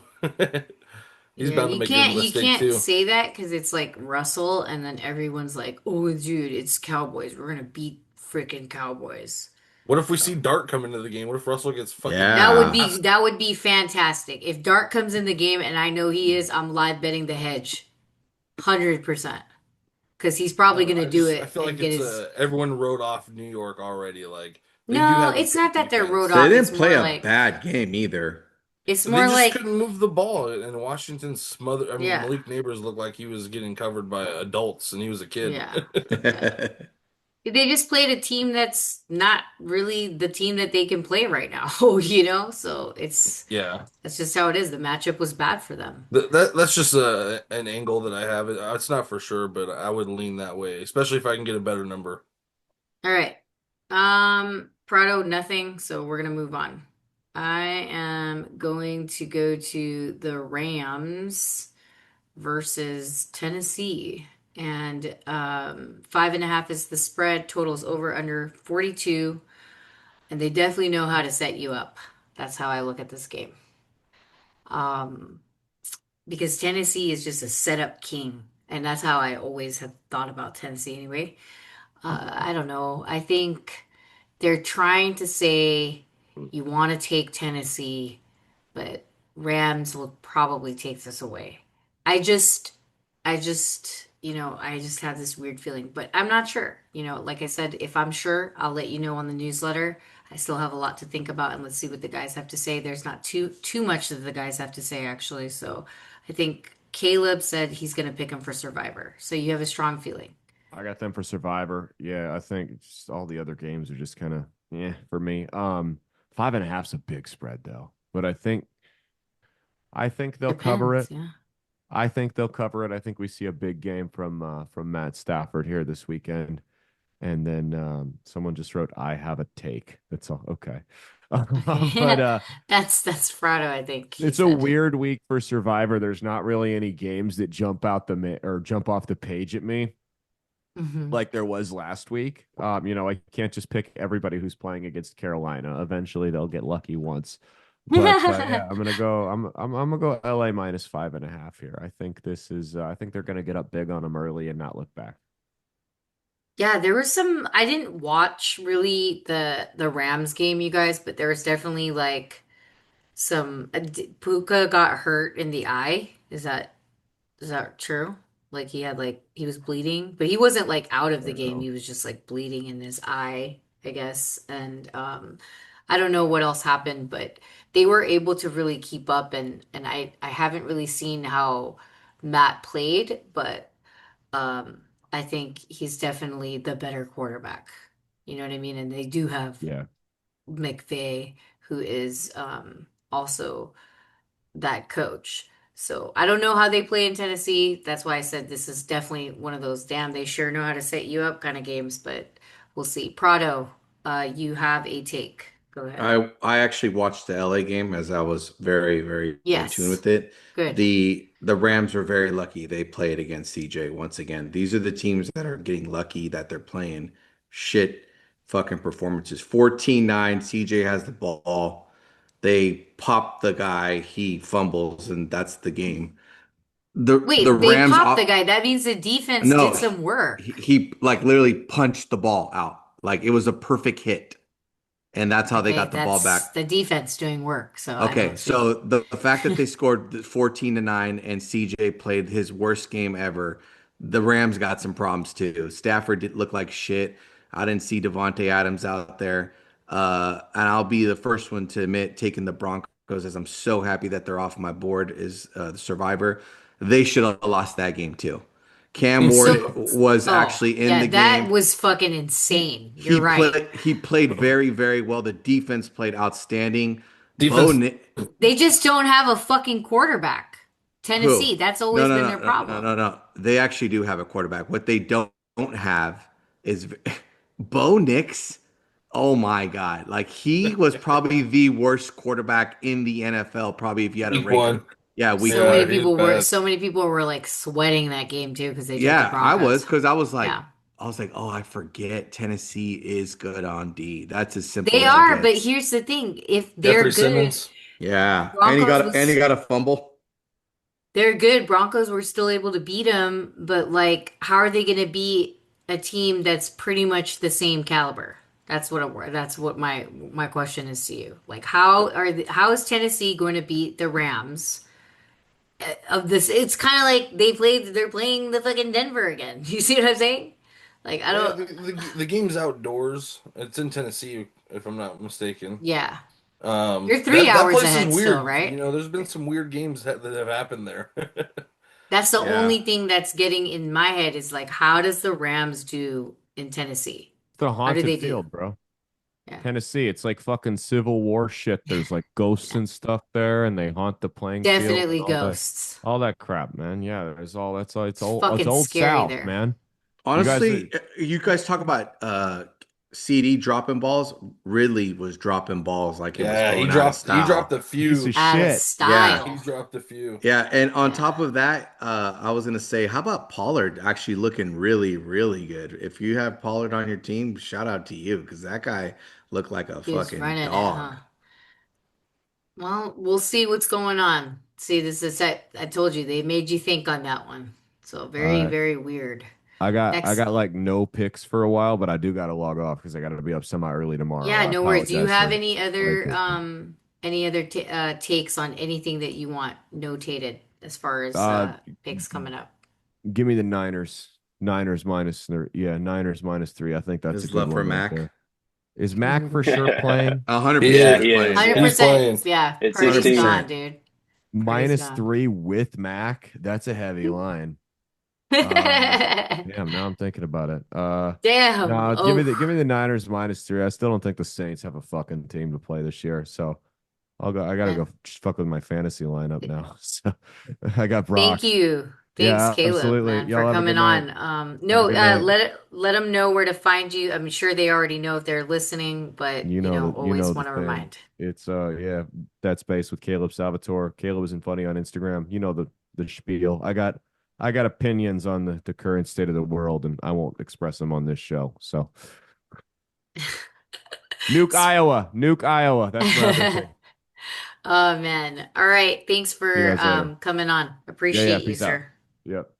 he's Yeah, bound to make a you mistake can't too. say that because it's like Russell, and then everyone's like, "Oh, dude, it's Cowboys. We're gonna beat freaking Cowboys." What if we see So Dart come into the game? What if Russell gets fucking Yeah. that would be fantastic. If Dart comes in the game, and I know he is, I'm live betting the hedge, 100%, because he's I probably don't know. gonna do I it feel and like get it's his. everyone wrote off New York already. Like they do No, have a it's good not that they're wrote defense. They off. didn't play a bad Like game either. it's They more just like couldn't move the ball, and Washington smothered. I mean, yeah, Malik Neighbors looked like he was getting covered by adults, and he was a kid. yeah, yeah. They just played a team that's not really the team that they can play right now, you know? So Yeah, that's just how it is. The matchup was bad for them. that's just an angle that I have. It's not for sure, but I would lean that way, especially if I can get a better number. All right. Prado, nothing, so we're gonna move on. I am going to go to the Rams versus Tennessee. And 5.5 is the spread. Totals over under 42. And they definitely know how to set you up. That's how I look at this game. Um, because Tennessee is just a setup king. And that's how I always have thought about Tennessee anyway. I don't know. I think they're trying to say you want to take Tennessee, but Rams will probably take this away. I just, I just have this weird feeling, but I'm not sure. Like I said, if I'm sure, I'll let you know on the newsletter. I still have a lot to think about, and let's see what the guys have to say. There's not too much that the guys have to say actually, so I think Caleb said he's going to pick him for Survivor. So you have a strong feeling. I got them for Survivor. Yeah, I think just all the other games are just kind of yeah for me. 5.5's a big spread though, but I think they'll cover Depends, it. yeah. I think they'll cover it. I think we see a big game from Matt Stafford here this weekend. And then someone just wrote, "I have a take." That's all. Okay, but Okay. That's Frado, I think he it's a said. weird week for Survivor. There's not really any games that jump out or jump off the page at me Hmm. like there was last week. I can't just pick everybody who's playing against Carolina. Eventually, they'll get lucky once. But yeah, I'm gonna go. I'm gonna go LA minus 5.5 here. I think this is. I think they're gonna get up big on them early and not look back. Yeah, there was some I didn't watch really the Rams game, you guys, but there was definitely like some Puka got hurt in the eye. Is that true? Like he was bleeding, but he wasn't like out of I the don't game. know. He was just like bleeding in his eye, I guess. And I don't know what else happened, but they were able to really keep up and I haven't really seen how Matt played, but um I think he's definitely the better quarterback. You know what I mean? And they do have Yeah. McVay, who is also that coach. So I don't know how they play in Tennessee. That's why I said this is definitely one of those damn they sure know how to set you up kind of games, but we'll see. Prado, you have a take. Go ahead. I actually watched the LA game as I was very, very in tune Yes. with it. Good. The Rams were very lucky they played against CJ once again. These are the teams that are getting lucky that they're playing shit fucking performances. 14-9, CJ has the ball. They pop the guy, he fumbles, and that's the game. The Wait, they Rams popped the guy. That means the defense no, did some work. he like literally punched the ball out. Like it was a perfect hit. And that's how they Okay, got the ball that's back. the defense doing work, so I Okay, don't see. so the fact that they scored 14-9 and CJ played his worst game ever, the Rams got some problems too. Stafford did look like shit. I didn't see Devontae Adams out there. And I'll be the first one to admit taking the Broncos as I'm so happy that they're off my board is the survivor. They should have lost that game too. Cam Ward So, was oh, actually in yeah, the that game. was fucking He insane. You're he right. played very, very well. The defense played outstanding. Bo Defense. Ni- They just don't have a fucking quarterback. Who? Tennessee, that's No, always no, been no, their no, no, problem. no, no. They actually do have a quarterback. What they don't have is Bo Nix Oh my God. Like he was probably the worst quarterback in the NFL, probably if you had to Week rank him. one. Yeah, week So Yeah, one. many he was people were bad. so many people were like sweating that game too because they took the Yeah, I was Broncos. because Yeah. I was like, oh, I forget Tennessee is good on D. That's as simple They as it are, but gets. here's the thing. If they're Jeffrey good, Simmons. Yeah. Broncos And he was got a fumble. they're good. Broncos were still able to beat them, but like how are they going to beat a team that's pretty much the same caliber? That's what my question is to you. Like how is Tennessee going to beat the Rams? Of this it's kind of like they're playing the fucking Denver again. You see what I'm saying? Like I Yeah, don't the game's outdoors. It's in Tennessee, if I'm not mistaken. yeah. You're three That hours place is ahead still, weird. right? There's been some weird games that have happened there. That's the Yeah. only thing that's getting in my head is like, how does the Rams do in Tennessee? It's a How do haunted they do? field, bro. Yeah. Tennessee, it's like fucking Civil War shit. There's like ghosts and stuff there, and they haunt the playing field and Definitely ghosts. all that crap, man. Yeah, there's all that's all It's it's fucking old scary South, there. man. You guys are Honestly, you guys talk about CD dropping balls. Ridley was dropping balls like it was Yeah, going out of he dropped style. a piece few. of Out of shit. Yeah. He's style. dropped a few. Yeah, and on Yeah. top of that, I was gonna say, how about Pollard actually looking really, really good? If you have Pollard on your team, shout out to you because that guy looked like a He was fucking running it, huh? dog. Well, we'll see what's going on. See, this is I told you they made you think on that one. So All very, right. very weird. I Next, got like no picks for a while, but I do got to log off because I got to be up semi early tomorrow. yeah, I no worries. Do you apologize have for any other takes on anything that you want notated as far as uh picks coming up? give me the Niners. Niners minus three. Yeah, Niners minus three. I think that's a His good love for one right Mac, there. Is Mac for sure playing? 100% Yeah, is He he playing. is. Hundred Yeah, He's playing. percent. Yeah, it's his Purdy's team. gone, 100%. dude. Purdy's Minus gone. three with Mac. That's a heavy line. Damn, now I'm thinking about it. Damn. No, Oh, give me the Niners minus three. I still don't think the Saints have a fucking team to play this year. So I gotta go man. fuck with my fantasy lineup now. So I got Thank Brock. you. Thanks, Yeah, Caleb, absolutely. man, for Y'all have a good coming night. on. Have a No, good night. let them know where to find you. I'm sure they already know if they're listening, but You always know the want to thing. remind. It's yeah, that space with Caleb Salvatore. Caleb isn't funny on Instagram. You know the spiel. I got opinions on the current state of the world, and I won't express them on this show. So nuke Iowa. Nuke Iowa. That's my other thing. Oh man. All right. Thanks See you for guys later. coming on. Yeah. Appreciate you, Peace out. sir. Yep.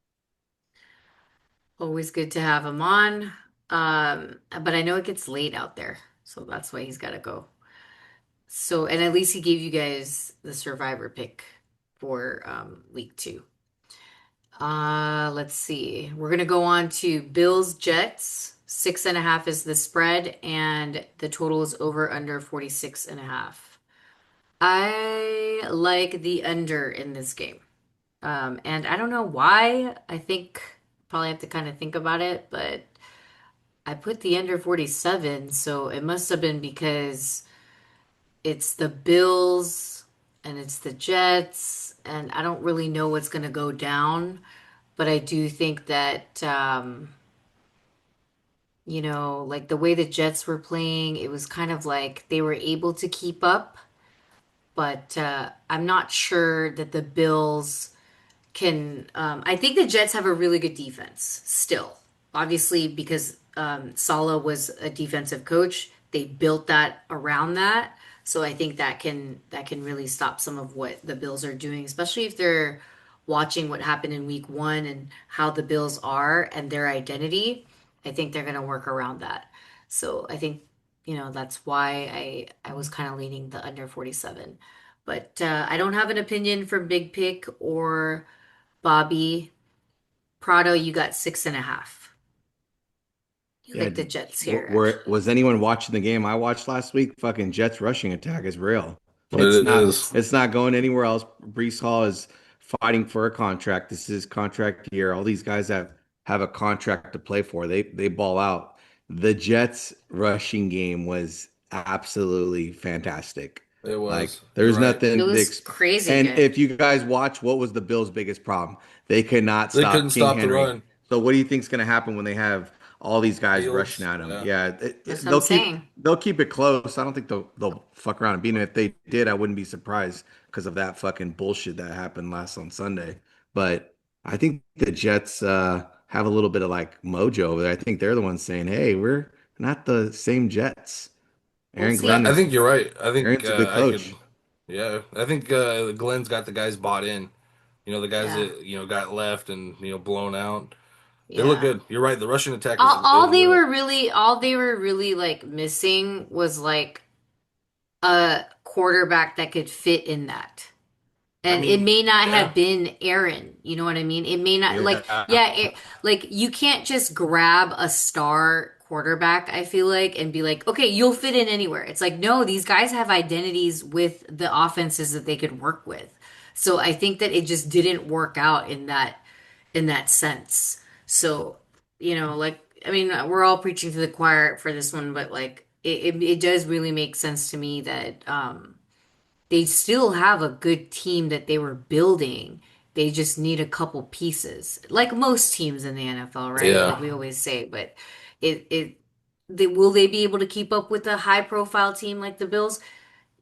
Always good to have him on. But I know it gets late out there, so that's why he's got to go. So, and at least he gave you guys the survivor pick for week 2. Let's see. We're gonna go on to Bills Jets. 6.5 is the spread, and the total is over under 46.5. I like the under in this game. And I don't know why. I think probably have to kind of think about it, but I put the under 47, so it must have been because it's the Bills and it's the Jets, and I don't really know what's going to go down, but I do think that like the way the Jets were playing, it was kind of like they were able to keep up, but I'm not sure that the Bills can I think the Jets have a really good defense still. Obviously, because Saleh was a defensive coach, they built that around that. So I think that can really stop some of what the Bills are doing, especially if they're watching what happened in week 1 and how the Bills are and their identity. I think they're going to work around that. So I think that's why I was kind of leaning the under 47. But I don't have an opinion for Big Pick or Bobby. Prado, you got 6.5. You Yeah, like the Jets here. was anyone watching the game I watched last week? Fucking Jets rushing attack is real. It is. It's not going anywhere else. Brees Hall is fighting for a contract. This is his contract year. All these guys have a contract to play for. They ball out. The Jets rushing game was absolutely fantastic. It Like was. You're there's right. It nothing was crazy and good. if you guys watch, what was the Bills' biggest problem? They could not They stop couldn't King stop the Henry. run. So what do you think is going to happen when they have all these guys rushing Fields, at him. yeah. Yeah, That's what I'm saying. they'll keep it close. I don't think they'll fuck around and beat him. If they did, I wouldn't be surprised because of that fucking bullshit that happened last on Sunday. But I think the Jets have a little bit of like mojo over there. I think they're the ones saying, "Hey, we're not the same Jets." We'll Aaron see. Glenn I is think you're right. I think Aaron's a good I could, coach. yeah. I think Glenn's got the guys bought in. The guys Yeah. that got left and blown out. They look Yeah. good. You're right. The Russian attack is All they were really like missing was like a quarterback that could fit in that. I And it mean, may not yeah, have been Aaron. You know what I mean? It may not like Yeah. yeah, like you can't just grab a star quarterback, I feel like, and be like, okay, you'll fit in anywhere. It's like, no, these guys have identities with the offenses that they could work with. So I think that it just didn't work out in that sense. So, like I mean, we're all preaching to the choir for this one, but like it does really make sense to me that they still have a good team that they were building. They just need a couple pieces, like most teams in the NFL, right? Like yeah. we always say. But it will they be able to keep up with a high profile team like the Bills?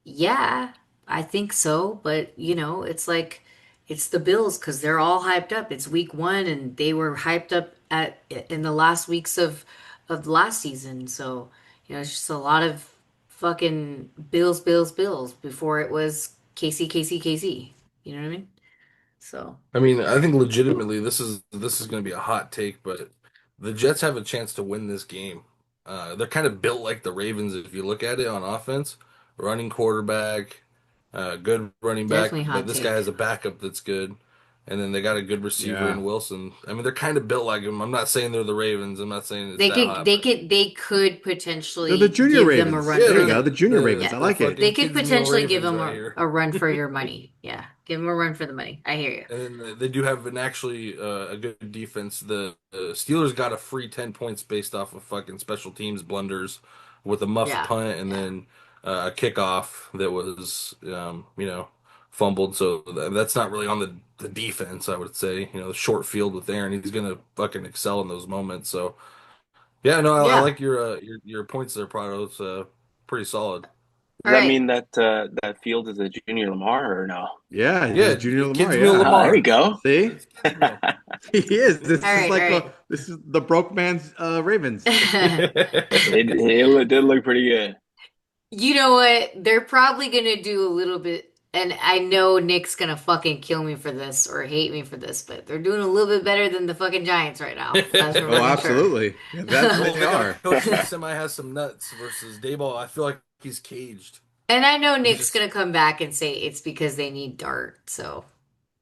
Yeah, I think so. But it's like it's the Bills because they're all hyped up. It's week one, and they were hyped up in the last weeks of last season. So it's just a lot of fucking Bills, Bills, Bills before it was Casey, Casey, Casey. You know what I mean? So I mean, I think legitimately this is going to be a hot take, but the Jets have a chance to win this game. They're kind of built like the Ravens if you look at it on offense, running quarterback, good running back, definitely but hot this guy take. has a backup that's good, and then they got a good receiver Yeah. in Wilson. I mean, they're kind of built like him. I'm not saying they're the Ravens. I'm not saying it's They that could, hot, they but could, they could They're the potentially Junior give them a Ravens. run yeah, There for you go. the. The Junior Ravens. I Yeah, the like it. they fucking could kids meal potentially give Ravens them right here. a run for your money. Yeah, give them a run for the money. I hear you. And then they do have an actually a good defense. The Steelers got a free 10 points based off of fucking special teams blunders with a muffed Yeah, punt and yeah, then a kickoff that was, fumbled. So that's not really on the defense, I would say. The short field with Aaron, he's going to fucking excel in those moments. So, yeah, no, I yeah. like your points there, Prado. It's pretty solid. Does All that right. mean that that Field is a Junior Lamar or no? Yeah, he's Yeah, Junior Lamar. kids meal Yeah. There you Lamar. go. See? It's kids meal. He is. All This is right, all like right. this is the broke man's Ravens. It did look pretty good. You know what? They're probably gonna do a little bit, and I know Nick's gonna fucking kill me for this or hate me for this, but they're doing a little bit better than the fucking Giants right now. That's for Oh, fucking sure. absolutely. Yeah, that Well, they they got a are. coach that semi has some nuts versus Dayball. I feel like he's caged. And I know He's Nick's just gonna come back and say it's because they need Dart. So,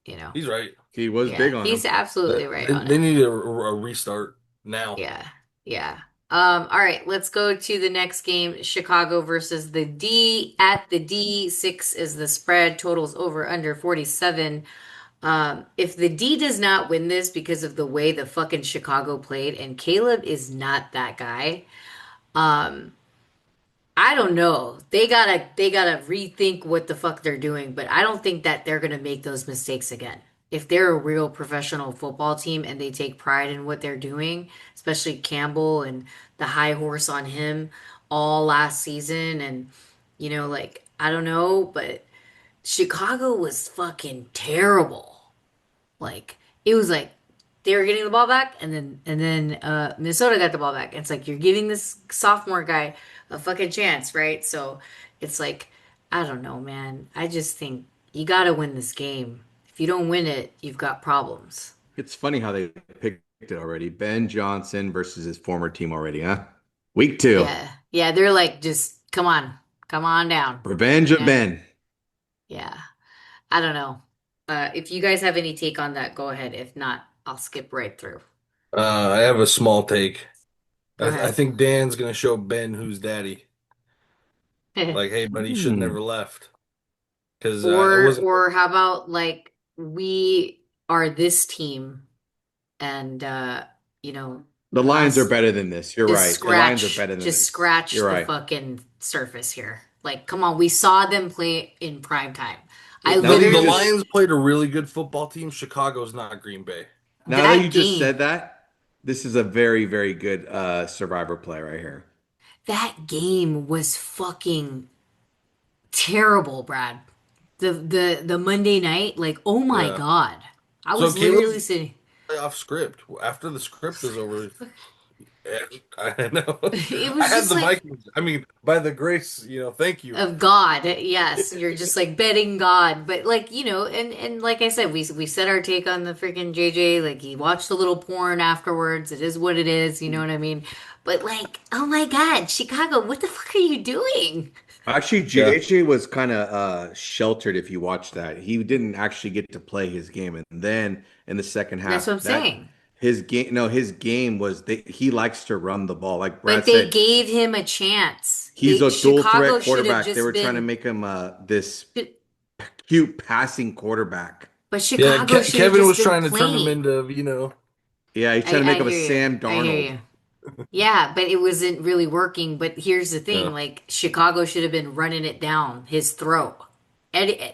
you know, he's right. He was yeah, big on he's him. absolutely right on They it. need a restart now. Yeah, yeah. All right, let's go to the next game. Chicago versus the D at the D. 6 is the spread. Totals over under 47. If the D does not win this because of the way the fucking Chicago played, and Caleb is not that guy, um, I don't know. They gotta rethink what the fuck they're doing, but I don't think that they're gonna make those mistakes again. If they're a real professional football team and they take pride in what they're doing, especially Campbell and the high horse on him all last season, and like I don't know, but Chicago was fucking terrible. Like it was like they were getting the ball back, and then Minnesota got the ball back. It's like you're giving this sophomore guy a fucking chance, right? So it's like I don't know, man. I just think you got to win this game. If you don't win it, you've got problems. It's funny how they picked it already. Ben Johnson versus his former team already, huh? Week 2. Yeah, yeah. They're like, just come on down. Revenge You of know? Ben. Yeah. I don't know. If you guys have any take on that, go ahead. If not, I'll skip right through. I have a small take. Go I ahead. think Dan's gonna show Ben who's daddy. Like, hey, buddy, you should have Hmm. never left. Because it Or wasn't. or how about like we are this team and The Lions are us better than this. You're just right. The Lions are scratch better than just this. scratch You're the right. fucking surface here. Like, come on, we saw them play in prime time. I Now that you The literally just Lions played a really good football team. Chicago's not Green Bay. now that you that just game, said that, This is a very, very good Survivor play right here. That game was fucking terrible, Brad. The Monday night, like, oh my Yeah. God. I So was literally Caleb's sitting. off script. After the script is over, yeah, I know. It I was had just the like Vikings. I mean, by the grace, thank you. of God. Yes, you're just like betting God. But like, and like I said, we said our take on the freaking JJ. Like he watched a little porn afterwards. It is what it is, you know what I mean? But like, oh my God, Chicago, what the fuck are you doing? Actually, Yeah. JJ was kind of sheltered if you watch that. He didn't actually get to play his game. And then in the second That's what half, I'm saying. his game was he likes to run the ball. Like Brad But they said, gave him a chance. he's a dual Chicago threat should have quarterback. They just were trying to been, make him this cute passing quarterback. but Yeah, Chicago should have Kevin just was been trying to turn him playing. into. Yeah, he's trying to I make him a hear you. Sam I hear Darnold. you. Yeah, but it wasn't really working. But here's the thing, Yeah. like Chicago should have been running it down his throat.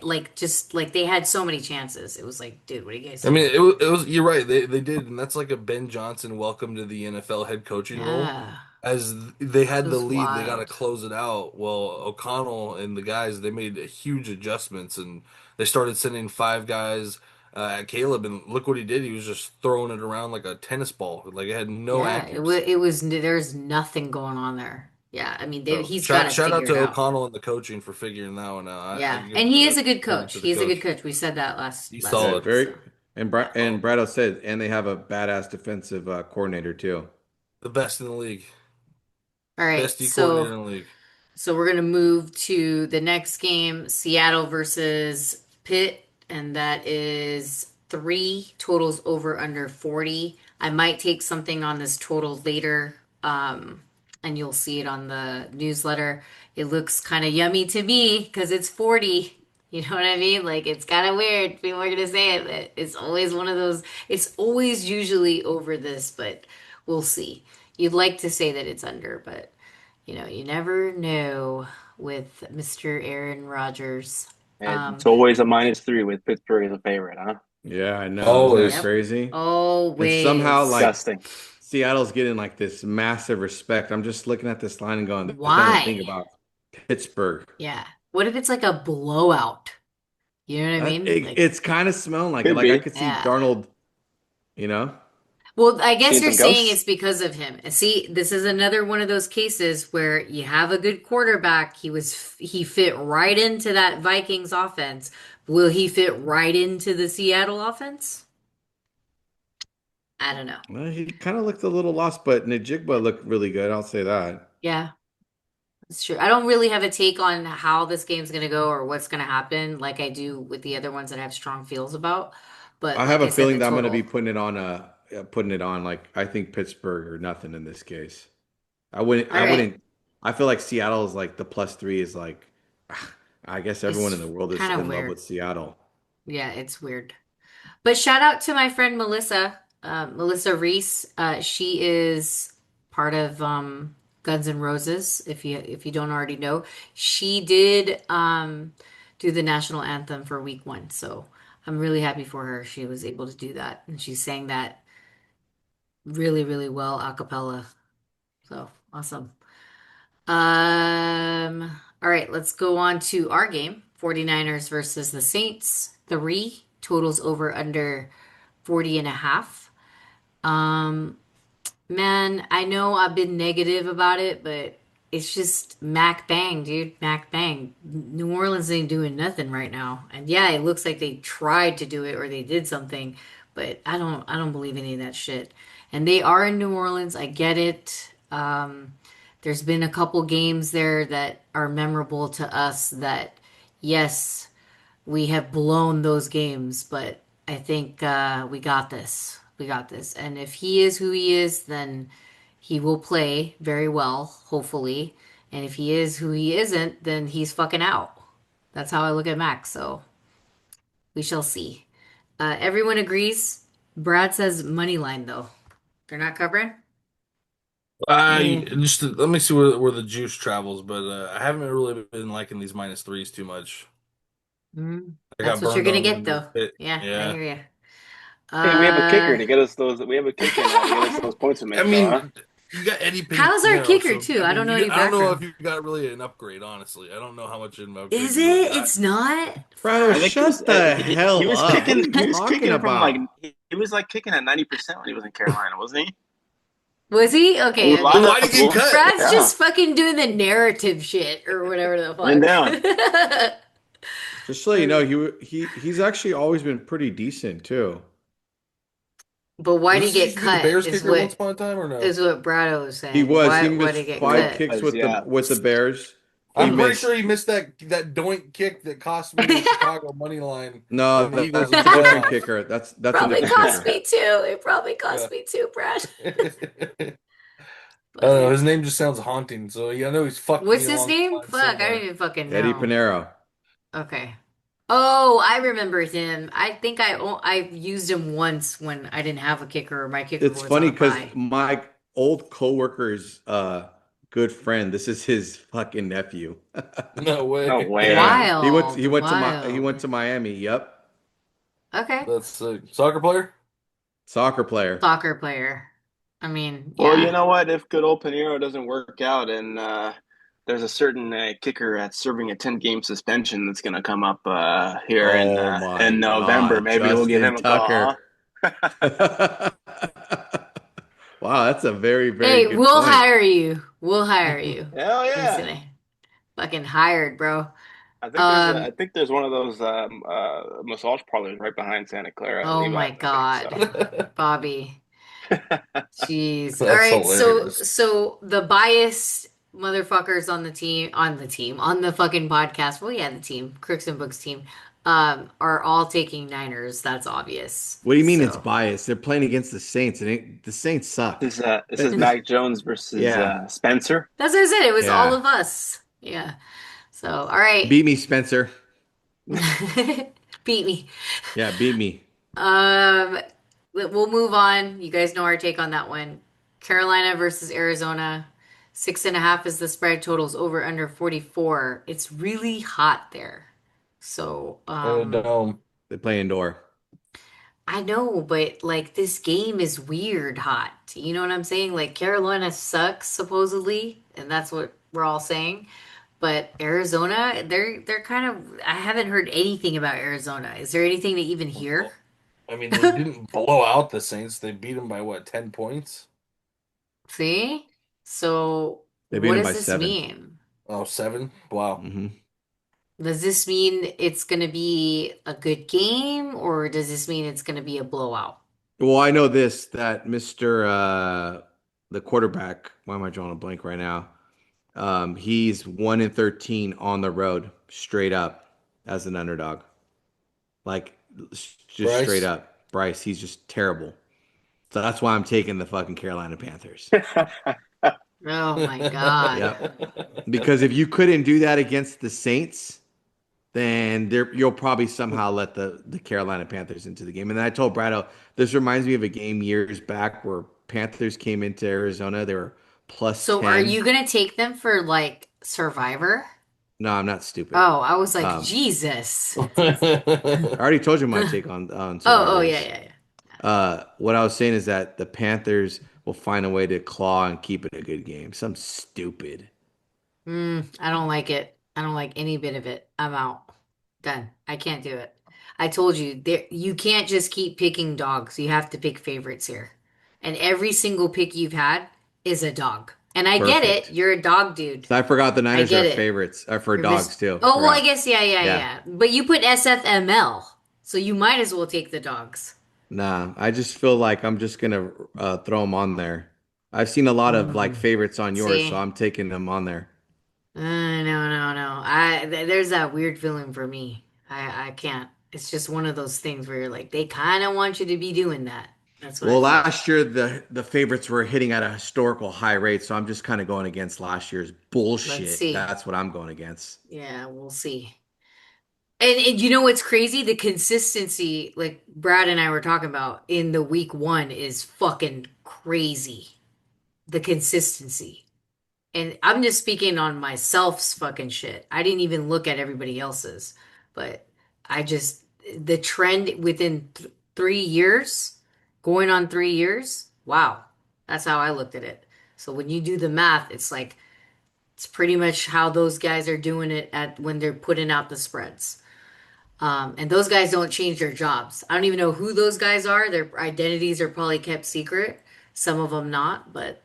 Like just like they had so many chances. It was like, dude, what are you guys I mean, doing? it was. You're right. They did, and that's like a Ben Johnson welcome to the NFL head coaching role. Yeah, As they it had the was lead, they got to wild. close it out. Well, O'Connell and the guys, they made huge adjustments, and they started sending five guys at Caleb, and look what he did. He was just throwing it around like a tennis ball. Like it had no Yeah, accuracy. it was there's nothing going on there. Yeah, I mean So he's got shout to shout out figure to it out. O'Connell and the coaching for figuring that one out. I Yeah, give and he is a good credit coach. to the He is a good coach. coach. We said that He's last Yeah, solid. week. very So and yeah. And Brado said, and they have a badass defensive coordinator too. The best in the league. All right, Best D coordinator in the league. so we're gonna move to the next game, Seattle versus Pitt, and that is three totals over under 40. I might take something on this total later, and you'll see it on the newsletter. It looks kind of yummy to me because it's 40. You know what I mean? Like it's kind of weird. People are gonna say it, but it's always one of those. It's always usually over this, but we'll see. You'd like to say that it's under, but you never know with Mr. Aaron Rodgers. And it's Um, always a -3 with Pittsburgh as a favorite, huh? Yeah, I know. Isn't that Always. yep. crazy? And somehow, Always. like Disgusting. Seattle's getting like this massive respect. I'm just looking at this line and going, there's nothing to think Why? about. Pittsburgh. Yeah. What if it's like a blowout? You know what I mean? Like, It's kind of smelling like it. Could Like I be. could see yeah. Darnold, you know? Well, I guess Seeing you're some saying it's ghosts. because of him. And see, this is another one of those cases where you have a good quarterback. He fit right into that Vikings offense. Will he fit right into the Seattle offense? I don't know. Well, he kind of looked a little lost, but Najigba looked really good. I'll say that. Yeah. It's true. I don't really have a take on how this game's going to go or what's going to happen like I do with the other ones that I have strong feels about. But I have like a I said, feeling the that I'm going to be total. putting it on like I think Pittsburgh or nothing in this case. All I right. wouldn't I feel like Seattle is like the +3 is like I guess everyone in It's the world is kind of in love weird. with Seattle. Yeah, it's weird. But shout out to my friend Melissa, Melissa Reese. She is part of Guns N' Roses. If you don't already know, she did do the national anthem for week one. So I'm really happy for her. She was able to do that, and she sang that really, really well a cappella. So awesome. All right, let's go on to our game. 49ers versus the Saints. Three totals over under 40 and a half. Um, Man, I know I've been negative about it, but it's just Mac Bang, dude. Mac Bang. New Orleans ain't doing nothing right now. And yeah, it looks like they tried to do it or they did something, but I don't believe any of that shit. And they are in New Orleans. I get it. There's been a couple games there that are memorable to us that yes, we have blown those games, but I think we got this. We got this. And if he is who he is, then he will play very well, hopefully. And if he is who he isn't, then he's fucking out. That's how I look at Max. So we shall see. Everyone agrees. Brad says money line though. They're not covering. I Eh, just let me see where the juice travels, but I haven't really been liking these -3s too much. I that's got what you're burned gonna on get them with though. it. Yeah, I Yeah. hear you. Hey, we have a kicker Uh, to get us those. We have a kicker now to get us those points from I Mitchell, huh? mean, you got Eddie how's our Pinheiro, kicker so too? I I don't mean, know any I don't know if background. you got really an upgrade. Honestly, I don't know how much of an upgrade Is you really it? got. It's not. Brother, I Fuck. think he was shut the he hell was up. What are kicking you he was talking kicking from like about? he was like kicking at 90% when he was in Carolina, wasn't he? Was he? He was Okay, Then okay. why did he get reliable. cut? Brad's Yeah, just fucking doing the narrative shit or whatever the man down. fuck. Just so you know, he's actually always been pretty decent too. But why Was did this he get used to be the cut? Bears kicker once upon a time, or no? Is what Brado was He saying. was. He Why did he missed get He five cut? kicks was, yeah. with the Bears. He I'm pretty missed. sure he missed that doink kick that cost me the Chicago money line No, and the Eagles in the that's a different playoffs. kicker. That's a Probably different cost kicker. me too. It probably Yeah. cost me too, Brad. I don't know. Fucking. His name just sounds haunting. So yeah, I know he's fucked me What's his along the name? line Fuck, I don't somewhere. even fucking Eddie know. Pinheiro. Okay. Oh, I remember him. I think I used him once when I didn't have a kicker or my kicker It's was on funny a because bye. my old coworker's good friend. This is his fucking nephew. No No way. Yeah, way. Wild, he wild. went to Miami. Yep, Okay. That's a soccer player. soccer player. Soccer player. I mean, Well, you yeah. know what? If good old Pinheiro doesn't work out, and there's a certain kicker that's serving a 10-game suspension that's going to come up here Oh my in November, God, maybe we'll give Justin him a call, Tucker. Wow, that's a very, very Hey, good we'll point. hire you. We'll hire you. huh? Hell I'm just yeah! gonna fucking hired, bro. I Um, think there's one of those massage parlors right behind Santa Clara, oh Levi's, my I think so. God, Bobby. Jeez. All That's right, so hilarious. so the biased motherfuckers on the fucking podcast. Well, yeah, the team, Crooks and Books team, are all taking Niners. That's obvious. What do you mean it's So biased? They're playing against the Saints, and the Saints suck. This is Mac Jones versus Yeah, Spencer. that's what I said. It was all yeah. of us. Yeah. So all right, Beat me, Spencer. beat me. Yeah, beat me. Um, we'll move on. You guys know our take on that one. Carolina versus Arizona. 6.5 is the spread. Totals over under 44. It's really hot there. So, Dome. They play indoor. I know, but like this game is weird hot. You know what I'm saying? Like Carolina sucks supposedly, and that's what we're all saying. But Arizona, they're kind of I haven't heard anything about Arizona. Is there anything to even hear? I mean, they didn't blow out the Saints. They beat them by what, 10 points? See? So They beat what them does by this 7. mean? Oh, 7? Wow. Does this mean it's going to be a good game or does this mean it's going to be a blowout? Well, I know this that Mr. The quarterback, why am I drawing a blank right now? He's 1-13 on the road, straight up as an underdog. Like just straight Bryce? up. Bryce, he's just terrible. So that's why I'm taking the fucking Carolina Panthers. Oh my God. Yep. Because if you couldn't do that against the Saints, then you'll probably somehow let the Carolina Panthers into the game. And then I told Brado, this reminds me of a game years back where Panthers came into Arizona. They were plus So are 10. you going to take them for like Survivor? No, I'm not stupid. Oh, I was like, Um, Jesus. I already told you my take on Oh, yeah, Survivors. yeah, yeah. What I was saying is that the Panthers will find a way to claw and keep it a good game. Some stupid. I don't like it. I don't like any bit of it. I'm out. Done. I can't do it. I told you there you can't just keep picking dogs. You have to pick favorites here. And every single pick you've had is a dog. And I get it. Perfect. You're a dog dude. So I forgot the I Niners get are it. favorites for You're dogs too. Oh, well, I Forgot. guess yeah, Yeah. yeah. But you put SFML. So you might as well take the dogs. Nah, I just feel like I'm just gonna throw them on there. I've seen a lot of like Mm. favorites on yours, so See? I'm taking them on there. No, no, no. There's that weird feeling for me. I can't. It's just one of those things where you're like, they kind of want you to be doing that. That's what I Well, feel. last year the favorites were hitting at a historical high rate, so I'm just kind of going against last year's Let's bullshit. see. That's what I'm going against. Yeah, we'll see. And you know what's crazy? The consistency, like Brad and I were talking about in the week one, is fucking crazy. The consistency. And I'm just speaking on myself's fucking shit. I didn't even look at everybody else's, but I just the trend within 3 years, going on 3 years. Wow. That's how I looked at it. So when you do the math, it's like it's pretty much how those guys are doing it at when they're putting out the spreads. And those guys don't change their jobs. I don't even know who those guys are. Their identities are probably kept secret. Some of them not, but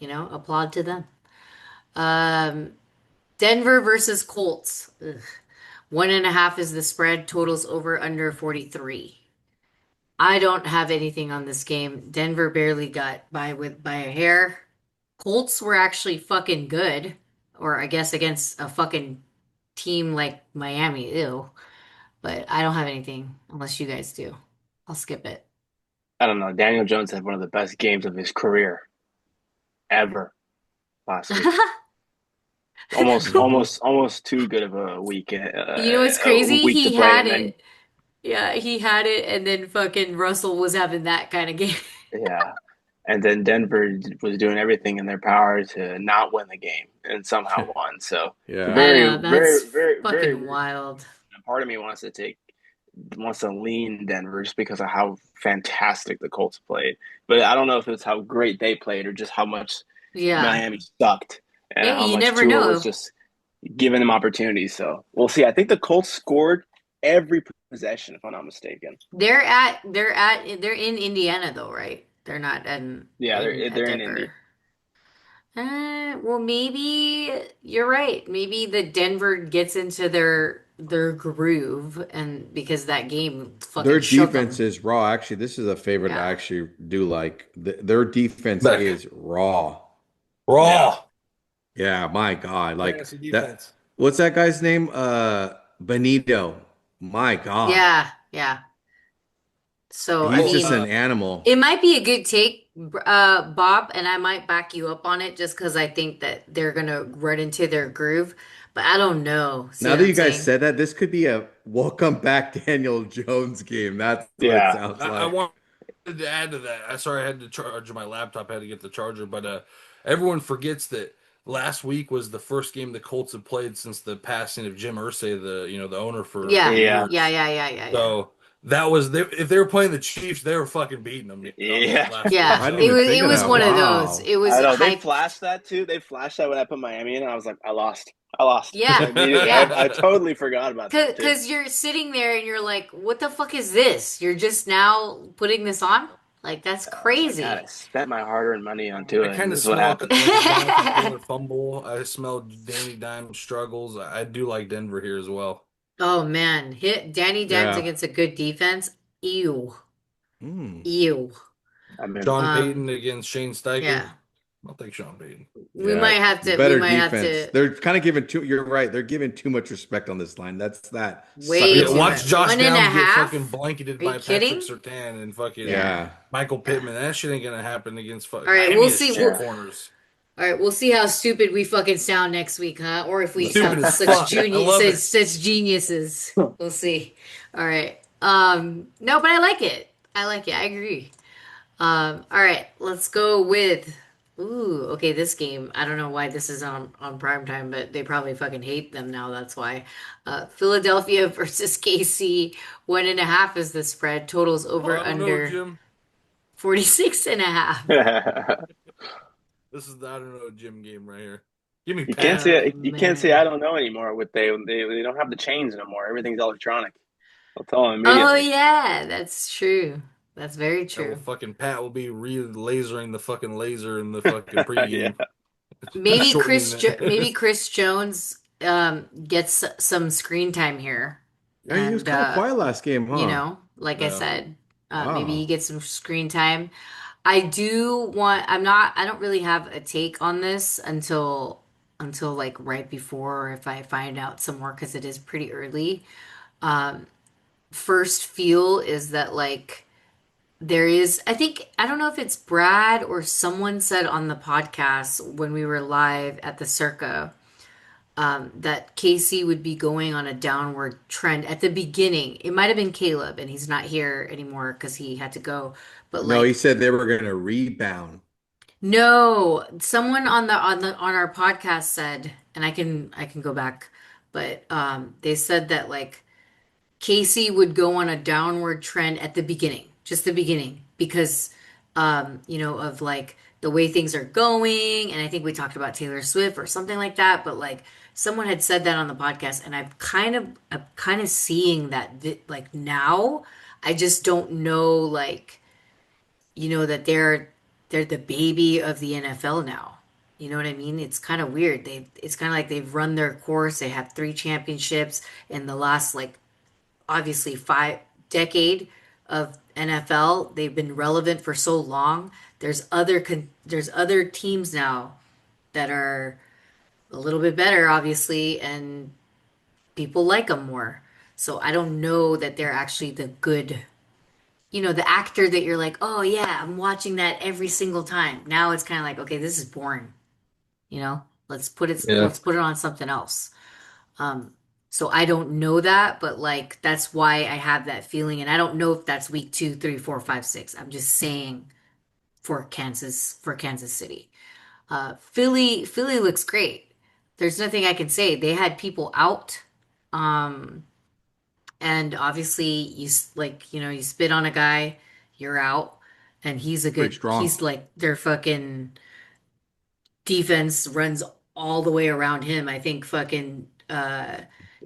applaud to them. Um, Denver versus Colts. Ugh. 1.5 is the spread. Totals over under 43. I don't have anything on this game. Denver barely got by a hair. Colts were actually fucking good, or I guess against a fucking team like Miami. Ew. But I don't have anything unless you guys do. I'll skip it. I don't know. Daniel Jones had one of the best games of his career ever last week. Almost too good of a week. You know what's A crazy? week to He play, had and then it. Yeah, he had it, and then fucking Russell was having that kind of game. yeah, and then Denver was doing everything in their power to not win the game, and somehow won. So Yeah. I very, know, very, that's very, very fucking weird. wild. Part of me wants to lean Denver just because of how fantastic the Colts played. But I don't know if it's how great they played or just how much Yeah. Miami sucked and Hey, how you much never Tua was know. just giving them opportunities. So we'll see. I think the Colts scored every possession, if I'm not mistaken. They're in Indiana though, right? They're not Yeah, at they're in Indy. Denver. Well, maybe you're right. Maybe the Denver gets into their groove, and because that game Their fucking shook defense them. is raw. Actually, this is a favorite I Yeah. actually do like. Their defense Beck. is raw. Yeah. Raw. Yeah, my God. Like Fantasy that. defense. What's that guy's name? Benito. My God. Yeah, yeah. So, I He's Oh, just mean, an animal. it might be a good take, Bob, and I might back you up on it just because I think that they're gonna run into their groove, but I don't know. See Now what that I'm you guys saying? said that, this could be a welcome back Daniel Jones game. That's what it Yeah. sounds I like. wanted to add to that. I sorry I had to charge my laptop. I had to get the charger, but everyone forgets that last week was the first game the Colts have played since the passing of Jim Irsay, the owner for Yeah, Yeah. yeah, years. yeah, yeah, yeah, yeah. So that was if they were playing the Chiefs, they were fucking beating them on Yeah. last week. Yeah, I didn't it even So was think it of was that. one of those. Wow. It was I know. They hype. flashed that too. They flashed that when I put Miami in, and I was like, I lost. I lost. Yeah, Immediately. yeah. I totally forgot about that too. Cause you're sitting there and you're like, what the fuck is this? You're just now putting this on? Like that's I was like, God, I crazy. spent my hard-earned money on I Tua, and kind of this is what smell happened. like a Jonathan Taylor fumble. I smell Danny Dimes struggles. I do like Denver here as well. Oh man, hit Danny Dimes Yeah. against a good defense. Ew. Mm. Ew. I mean, Sean Um, Payton against Shane Steichen. yeah. I'll take Sean Payton. Yeah. We Better might have defense. to They're kind of giving too, you're right. They're giving too much respect on this line. That's that way sucker Yeah, too line. watch much. Josh One and a Downs get fucking half? blanketed Are you by Patrick kidding? Surtain and fucking Yeah. Yeah. Michael Yeah. Pittman. That shit ain't gonna happen against All right, Miami we'll has see. shit yeah. corners. All right, we'll see how stupid we fucking sound next week, huh? Or if we Stupid sound as fuck. I love it. such geniuses. We'll see. All right. No, but I like it. I like it. I agree. All right, let's go with ooh, okay, this game. I don't know why this is on prime time, but they probably fucking hate them now. That's why. Philadelphia versus KC, 1.5 is the spread. Totals Oh, over I don't know, under Jim. 46.5. This is the I don't know Jim game right here. Give me You can't Pat. Oh say I man. don't know anymore. With they don't have the chains anymore. Everything's electronic. I'll tell them Oh immediately. yeah, that's true. That's very That will true. fucking Pat will be lasering the fucking laser in the fucking Yeah. pregame. Shortening Maybe it. Chris Jones gets some screen time here. Yeah, he was And kind of quiet last game, huh? like I Yeah. said, maybe he Wow. gets some screen time. I don't really have a take on this until like right before or if I find out some more because it is pretty early. Um, First feel is that like there is, I don't know if it's Brad or someone said on the podcast when we were live at the Circa, that Casey would be going on a downward trend at the beginning. It might have been Caleb, and he's not here anymore because he had to go. But No, he like, said they were going to rebound. no, someone on our podcast said, and I can go back, but they said that like Casey would go on a downward trend at the beginning, just the beginning, because of like the way things are going. And I think we talked about Taylor Swift or something like that, but like someone had said that on the podcast, and I'm kind of seeing that like now. I just don't know, like, that they're the baby of the NFL now. You know what I mean? It's kind of weird. It's kind of like they've run their course. They have 3 championships in the last, like, obviously 5 decade of NFL. They've been relevant for so long. There's other teams now that are a little bit better, obviously, and people like them more. So I don't know that they're actually the good, the actor that you're like, oh yeah, I'm watching that every single time. Now it's kind of like, okay, this is boring. Yeah. Let's put it on something else. Um, so I don't know that, but like that's why I have that feeling, and I don't know if that's week 2, 3, 4, 5, 6. I'm just saying for Kansas City. Philly looks great. There's nothing I can say. They had people out, um, and obviously you spit on a guy, you're out, and Pretty strong. he's like their fucking defense runs all the way around him. I think fucking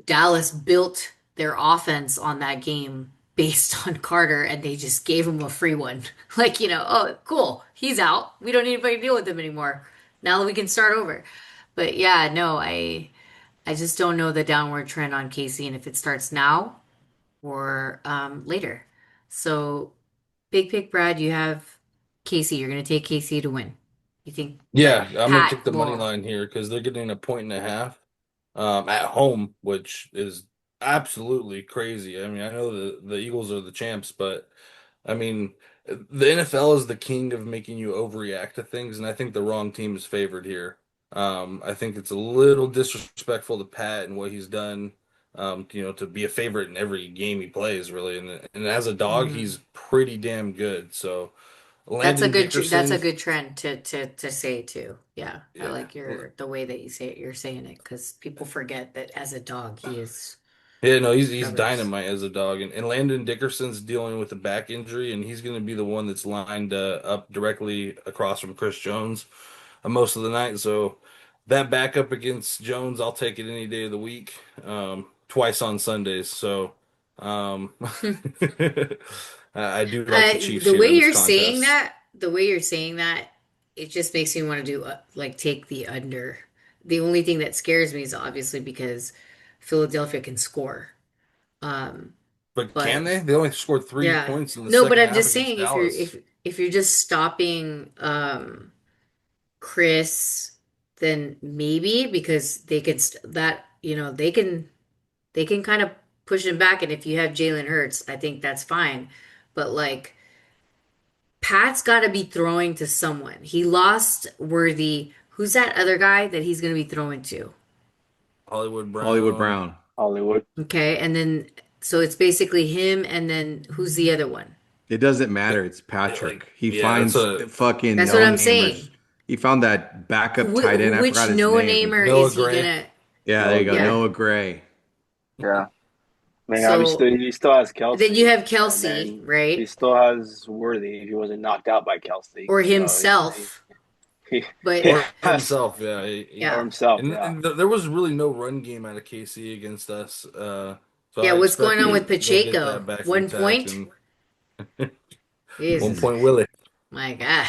Dallas built their offense on that game based on Carter, and they just gave him a free one. Like, oh, cool, he's out. We don't need anybody to deal with him anymore. Now we can start over. But yeah, no, I just don't know the downward trend on Casey, and if it starts now or later. So, big pick, Brad, you have Casey. You're going to take Casey to win. You think Yeah, that I'm gonna Pat take the money will? line here because they're getting a point and a half at home, which is absolutely crazy. I mean, I know the Eagles are the champs, but I mean, the NFL is the king of making you overreact to things, and I think the wrong team is favored here. I think it's a little disrespectful to Pat and what he's done, to be a favorite in every game he plays, really. And as a dog, Mhm. he's pretty damn good. So That's a Landon good Dickerson, trend to say too. Yeah, I yeah. like the way that you're saying it, because people forget that as a dog he is Yeah, no, he's tremendous. dynamite as a dog, and Landon Dickerson's dealing with a back injury, and he's going to be the one that's lined up directly across from Chris Jones most of the night. So that backup against Jones, I'll take it any day of the week, twice on Sundays. So I do like the Chiefs The here way in this you're saying contest. that, it just makes me want to do like take the under. The only thing that scares me is obviously because Philadelphia can score. Um, But can but they? They only scored three yeah, points in the no, but second I'm half just against saying Dallas. if you're just stopping Chris, then maybe because they could they can kind of push him back, and if you have Jalen Hurts, I think that's fine. But like Pat's got to be throwing to someone. He lost Worthy. Who's that other guy that he's going to be throwing to? Hollywood Hollywood Brown. Brown. Hollywood. Okay, and then so it's basically him, and then who's the other one? It doesn't matter. It's Like, Patrick. He yeah, that's finds a fucking That's what I'm no-namers. saying. He found that backup tight end. I Which forgot his name. no-namer Noah is he Gray. gonna? Yeah, there Noah you go. Gray. Yeah. Noah Gray. Yeah. I mean, obviously, So he still has then you Kelsey, have and Kelsey, then he right? still has Worthy if he wasn't knocked out by Kelsey. Or So himself. he But Or yes, himself, yeah. or yeah. himself. Yeah, And there was really no run game out of KC against us. So Yeah, I what's going expect on with they'll get Pacheco? that back 1 point? intact and one Jesus. point Willie. My God.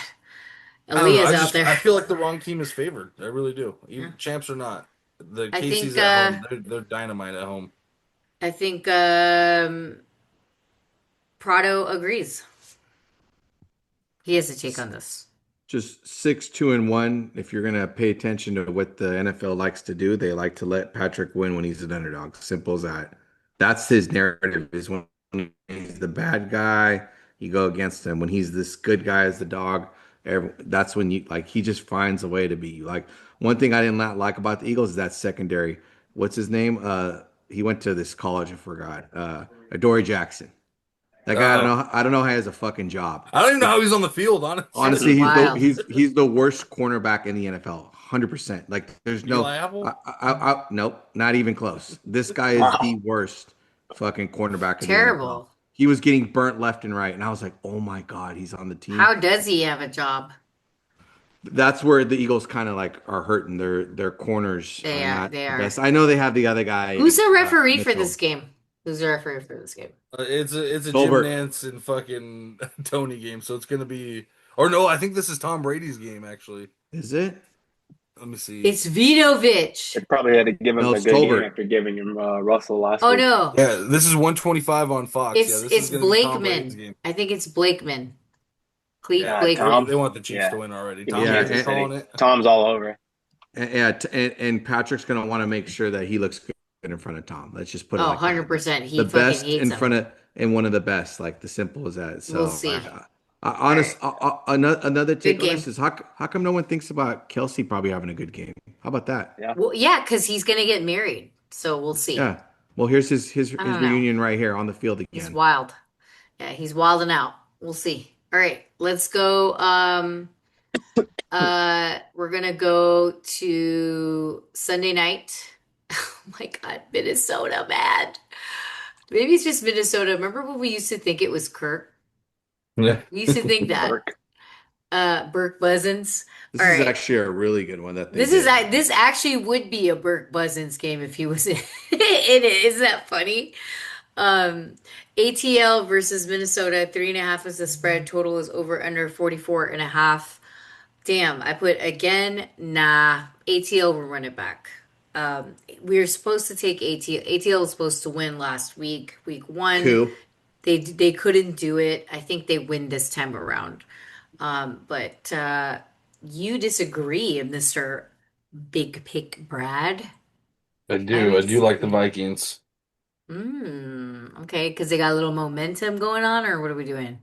I don't know. Aaliyah's out there. I feel like the wrong team is favored. I really do. Yeah. Even champs or not. The I KC's think at uh home. They're dynamite at home. I think Prado agrees. He has to take on this. Just 6-2-1. If you're gonna pay attention to what the NFL likes to do, they like to let Patrick win when he's an underdog. Simple as that. That's his narrative. Is when he's the bad guy, you go against him. When he's this good guy as the dog, that's when you like. He just finds a way to beat you. Like one thing I did not like about the Eagles is that secondary. What's his name? He went to this college. I forgot. Adoree Jackson. That guy, Uh, I don't know how he has a fucking job. I don't even know how he's on the field, honestly. That's Honestly, wild. he's the worst cornerback in the NFL, 100%. Like there's no, Eli Apple? nope, not even close. This guy is wow. the worst. fucking cornerback in the NFL. Terrible. He was getting burnt left and right, and I was like, oh my God, he's on the team. How does he have a job? That's where the Eagles kind of like are hurting. Their corners are They are. not They the are. best. I know they have the other guy, Who's the referee for Mitchell this game? Who's the referee for this game? It's a Jim Tolbert. Nance and fucking Tony game, so it's gonna be. Or no, I think this is Tom Brady's game actually. Is it? Let me see. It's Vitovich. They probably had to give him No, a it's good game Tolbert. after giving him Russell last Oh week. no, Yeah, this is 125 on Fox. Yeah, this it's is gonna be Tom Brady's Blakeman. game. I think it's Blakeman. Clete Yeah, Blakeman. they want the Chiefs Yeah. to win already. Give me Tom Yeah, Brady's Kansas City. calling it. Tom's all over. And Patrick's gonna want to make sure that he looks good in front of Tom. Let's just put it Oh, like that. 100%. He The fucking best hates in him. front of and one of the best, like the simple as that. So We'll see. another take Good on this is how come no one thinks about Kelsey probably having a good game? How about that? Yeah. Well, yeah, because he's gonna get married. So we'll see. Yeah. Well, here's his I don't know. reunion right here on the field He's again. wild. Yeah, he's wilding out. We'll see. All right, let's go. We're gonna go to Sunday night. Oh my God, Minnesota, man. Maybe it's just Minnesota. Remember when we used to think it was Kirk? Yeah. We used to think that. Burke. Burke Buzzins. This All is right. actually a really good one that they This is did. this actually would be a Burke Buzzins game if he was in it. Isn't that funny? ATL versus Minnesota, 3.5 is the spread. Total is over under 44.5. Damn, I put again, nah. ATL will run it back. We were supposed to take ATL. ATL was supposed to win last week, week 1. Two. They couldn't do it. I think they win this time around. But you disagree, Mr. Big Pick Brad. I do like the Vikings. Okay, because they got a little momentum going on, or what are we doing?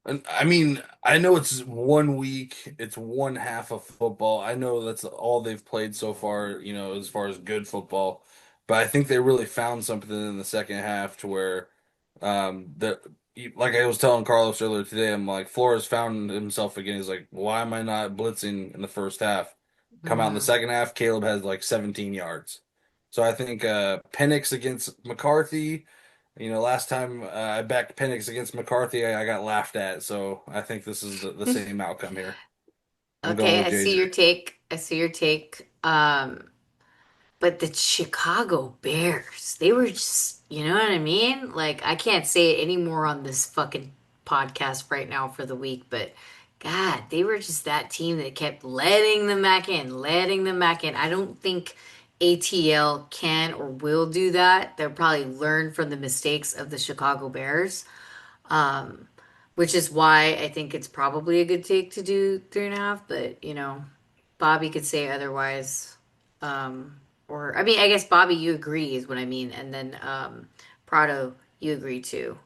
And I mean, I know it's 1 week, it's one half of football. I know that's all they've played so far, as far as good football. But I think they really found something in the second half to where that like I was telling Carlos earlier today, I'm like, Flores found himself again. He's like, why am I not blitzing in the first half? Come out in the Mhm. second half, Caleb has like 17 yards. So I think Penix against McCarthy. Last time I backed Penix against McCarthy, I got laughed at. So I think this is the same outcome here. I'm going Okay, with I see JJ. your take. I see your take. But the Chicago Bears, they were just, you know what I mean? Like, I can't say it anymore on this fucking podcast right now for the week, but God, they were just that team that kept letting them back in, letting them back in. I don't think ATL can or will do that. They'll probably learn from the mistakes of the Chicago Bears, um, which is why I think it's probably a good take to do 3.5, but, Bobby could say otherwise. Or I mean, I guess Bobby, you agree is what I mean, and then Prado, you agree too.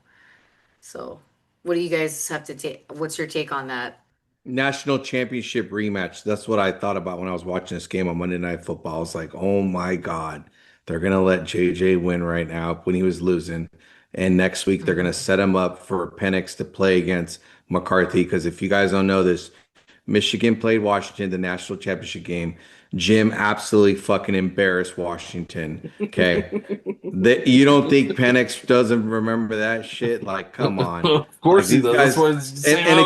So, what do you guys have to take? What's your take on that? National championship rematch. That's what I thought about when I was watching this game on Monday Night Football. I was like, oh my God, they're gonna let JJ win right now when he was losing. And next week they're gonna Mhm. set him up for Penix to play against McCarthy. Because if you guys don't know this, Michigan played Washington the national championship game. Jim absolutely fucking embarrassed Washington. Okay. You don't think Penix doesn't remember that shit? Like, come on. Of Like course he these does. That's guys, why it's the same and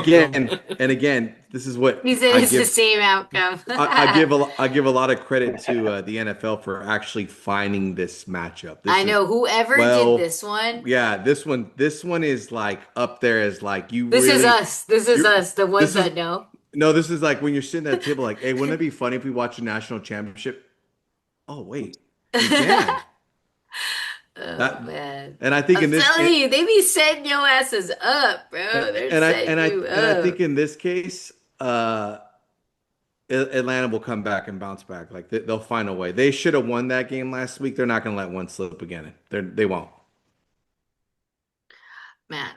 outcome. again, this is what He said I it's the give. same outcome. I give a lot of credit to the NFL for actually finding this matchup. This I is know whoever did well, this one. yeah. This one is like up there as like you This is really. us. This is You're, us, the ones this is that know. no. This is like when you're sitting at the table, like, hey, wouldn't it be funny if we watched a national championship? Oh wait, we can. Oh That man. and I think I'm in this telling you, they be setting your asses up, bro. They're setting you and I think up. in this case, Atlanta will come back and bounce back. Like they'll find a way. They should have won that game last week. They're not going to let one slip again. They won't. Man.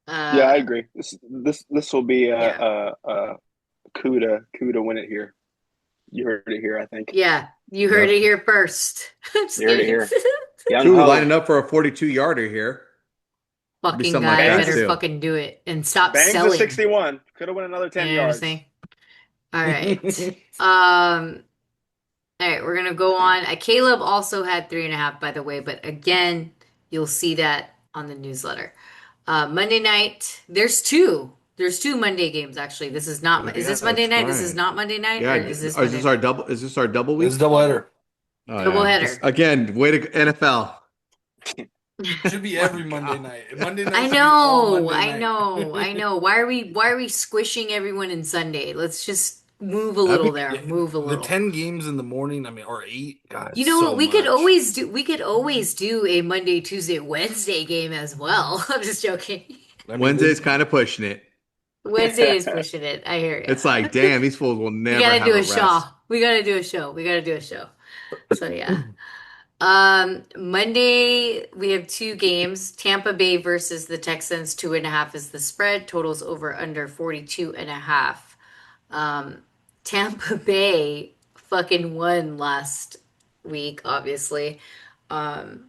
Yeah, I agree. This will be Yeah. a coup to win it here. You heard it here, I think. Yeah, you heard Yep. it here first. I'm just You heard it kidding. here. Young Two Ho. lining up for a 42-yarder here. Be Fucking something like guy that Bangs better too. fucking do it and stop Bangs to selling. 61. Could have won another 10 You know what I'm yards. saying? All right. All right, we're gonna go on. Caleb also had 3.5, by the way, but again, you'll see that on the newsletter. Monday night, there's two Monday games actually. This is Oh, not, is yeah, this Monday that's night? This is right. not Monday night, Yeah, or is this is Monday this our night? double? Is this our double It's a week? doubleheader. Oh Double yeah. header. Again, way to NFL. Should be My every Monday God. night. Monday I night should be all know, Monday I night. know, I know. Why are we squishing everyone in Sunday? Let's just move a That'd little be there. Yeah, Move a the little. 10 games in the morning, I mean, or 8, God, You it's know what? so We could much. always do. We could always do a Monday, Tuesday, Wednesday game as well. I'm just joking. I mean, Wednesday's kind of pushing it. Wednesday is pushing it. I hear It's you. like, damn, these fools will We never gotta have do a a show. rest. We gotta do a show. We gotta do a show. So yeah. Monday we have two games. Tampa Bay versus the Texans. 2.5 is the spread. Totals over under 42.5. Um, Tampa Bay fucking won last week, obviously. Um,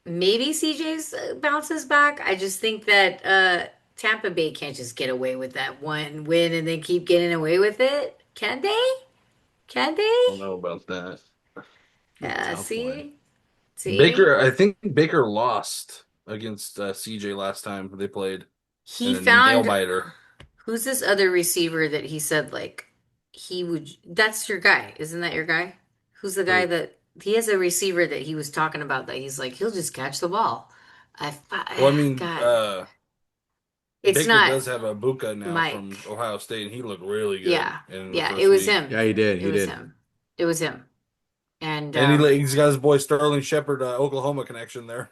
maybe CJ's bounces back. I just think that Tampa Bay can't just get away with that one win and then keep getting away with it. Can they? Can I they? don't know about that. A Yeah, tough one. see. I think Baker lost against CJ last time they played He in a nail found biter. who's this other receiver that he said like he would. That's your guy, isn't that your guy? Who's the guy Who? that he has a receiver that he was talking about that he's like he'll just catch the ball. Well, I mean, God, it's Baker not does have a Buka now from Mike. Ohio State, and he looked really good Yeah, in the yeah, it first was week. him. Yeah, he did. It He was did. him. It was him. And And he's got his boy Sterling Shepard, Oklahoma connection there.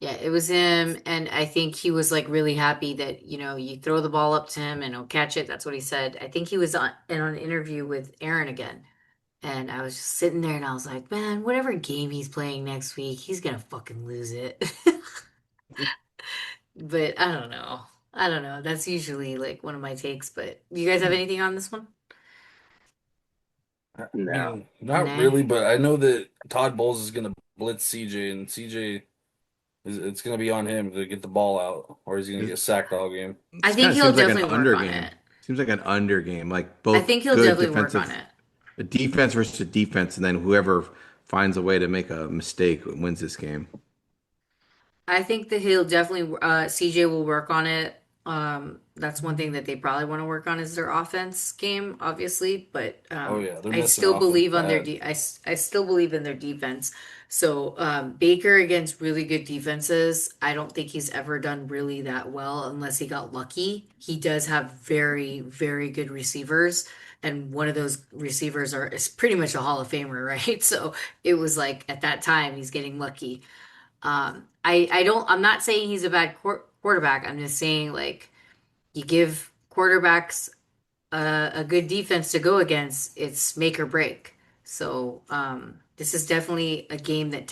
yeah, it was him. And I think he was like really happy that, you throw the ball up to him and he'll catch it. That's what he said. I think he was on an interview with Aaron again. And I was just sitting there and I was like, man, whatever game he's playing next week, he's gonna fucking lose it. But I don't know. I don't know. That's usually like one of my takes. But do you guys have anything on this one? I No. mean, not Nah. really, but I know that Todd Bowles is going to blitz CJ, and CJ it's going to be on him to get the ball out, or he's going to This, get sacked all game. I this kind think of he'll seems like an definitely work under on game. it. Seems like an under game. Like I both think he'll good definitely work on defensive, it. a defense versus a defense, and then whoever finds a way to make a mistake wins this game. I think that he'll definitely CJ will work on it. That's one thing that they probably want to work on is their offense game, obviously. But Oh yeah, they're I missing still offense believe on their bad. I still believe in their defense. So Baker against really good defenses, I don't think he's ever done really that well unless he got lucky. He does have very, very good receivers. And one of those receivers is pretty much a Hall of Famer, right? So it was like at that time he's getting lucky. I'm not saying he's a bad quarterback. I'm just saying like you give quarterbacks a good defense to go against, it's make or break. So this is definitely a game that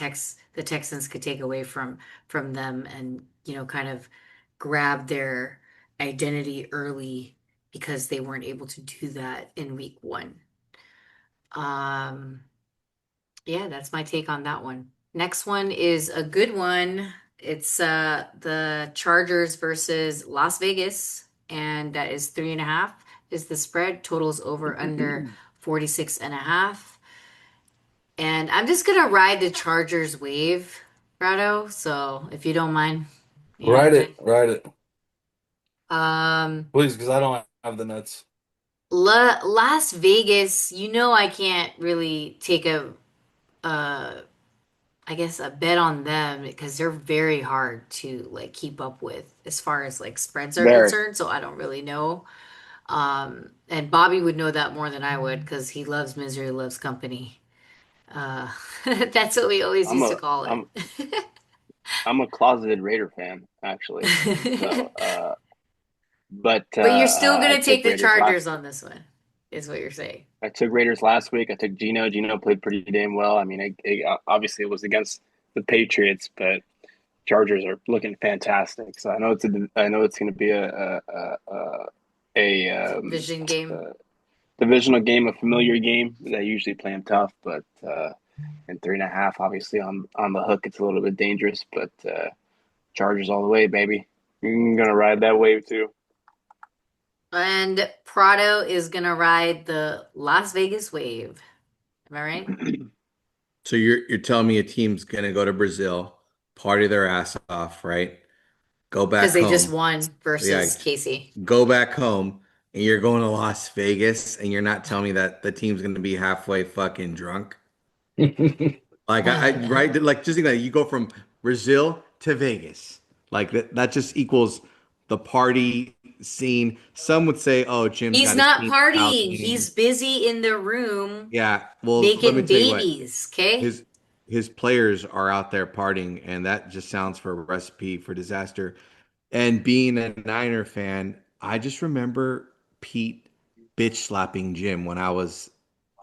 the Texans could take away from them and kind of grab their identity early because they weren't able to do that in week one. Um, yeah, that's my take on that one. Next one is a good one. It's the Chargers versus Las Vegas, and that is 3.5 is the spread. Totals over under 46.5. And I'm just gonna ride the Chargers wave, Rado. So if you don't mind, you know what I'm saying? Ride it, Um, please, because I don't have the nuts. Las Vegas, I can't really take uh I guess a bet on them because they're very hard to like keep up with as far as like spreads are Very. concerned. So I don't really know. And Bobby would know that more than I would because he loves misery, loves company. Uh, that's what we always I'm used to a call it. I'm I'm a closeted Raider fan, actually. So, but But you're still I gonna take took the Raiders Chargers last. on this one, is what you're saying. I took Raiders last week. I took Gino. Gino played pretty damn well. I mean, obviously it was against the Patriots, but Chargers are looking fantastic. So I know it's going to be a Vision game. divisional game, a familiar game. They usually play them tough, but and 3.5, obviously on the hook, it's a little bit dangerous. But Chargers all the way, baby. I'm gonna ride that wave too. And Prado is gonna ride the Las Vegas wave. Am I right? So you're telling me a team's gonna go to Brazil, party their ass off, right? Go Because back they just home. won Yeah, versus Casey. go back home, and you're going to Las Vegas, and you're not telling me that the team's going to be halfway fucking drunk. Like right, like just think that you go from Brazil to Vegas, like that just equals the party scene. Some would say, "Oh, Jim's He's got his not team out." partying. He's busy in the room Yeah, well, let me making tell you what, babies. Okay. his his players are out there partying, and that just sounds for a recipe for disaster. And being a Niner fan, I just remember Pete bitch slapping Jim when I was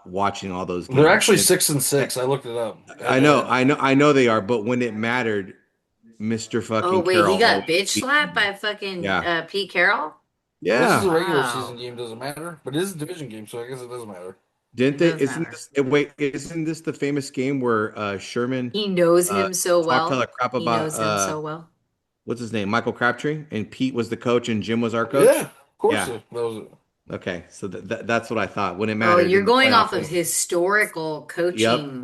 watching all those They're games. actually And 6-6. I looked it up. I know, I know they are, but when it mattered, Mr. Oh fucking wait, he Carroll got always bitch beat slapped me. by fucking Yeah. Pete Carroll. This is Yeah. a regular Wow, season game, doesn't matter. But it is a division game, so I guess it doesn't matter. Didn't it they? does matter. Isn't this the famous game where Sherman He knows uh him so talked hella well. crap He about knows him so well. what's his name? Michael Crabtree, and Pete was the coach and Jim was our Yeah, coach? of course. Yeah. That was it. Okay. So that's what I thought. When it Oh, mattered you're in the going off playoffs. of historical Yep. coaching.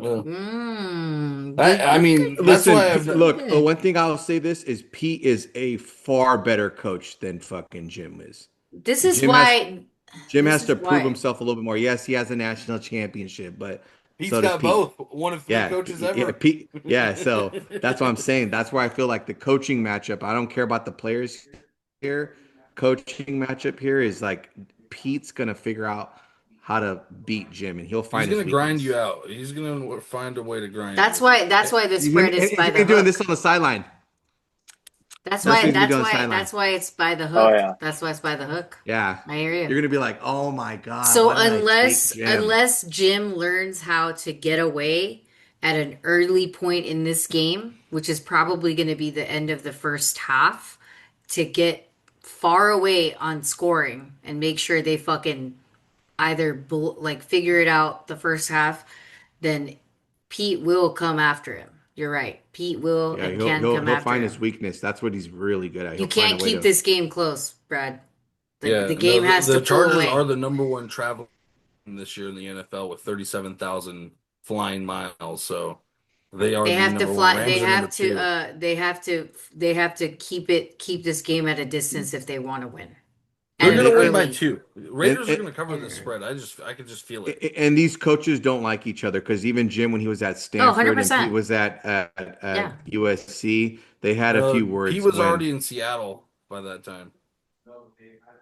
Yeah. Good, I good, mean, good, that's why Listen, I've look, good. one thing I'll say this is Pete is a far better coach than fucking Jim is. This is Jim has why. Jim This has is to prove why. himself a little bit more. Yes, he has a national championship, but Pete's so does got Pete. both. One of three Yeah, coaches yeah, ever. Pete. Yeah, so that's what I'm saying. That's where I feel like the coaching matchup. I don't care about the players here. Coaching matchup here is like Pete's gonna figure out how to beat Jim, and he'll He's find his gonna grind you weakness. out. He's gonna find a way to grind That's you. why. That's why the spread is And by he's the gonna be doing this hook. on the sideline. That's That's what why. he's gonna be That's doing on the why. sideline. That's why it's by the Oh hook. yeah. That's why it's by the hook. Yeah, I hear you. you're gonna be like, "Oh my God, So why did I take unless Jim?" unless Jim learns how to get away at an early point in this game, which is probably going to be the end of the first half, to get far away on scoring and make sure they fucking either like figure it out the first half, then Pete will come after him. You're right. Pete will Yeah, and he'll can he'll come he'll after find his him. weakness. That's what he's really good at. You He'll find a can't way keep to. this game close, Brad. Yeah, The no, game has to the pull Chargers are away. the number one travel this year in the NFL with 37,000 flying miles. So they are They the have to number one. fly. Rams are number two. They have to keep this game at a distance if they want to win. They're At And an gonna win by early. two. Raiders are gonna cover the And, spread. I could just feel it. And these coaches don't like each other because even Jim, when he was at oh, Stanford and Pete 100%. was at Yeah. USC, they had a few He words was when already in Seattle by that time.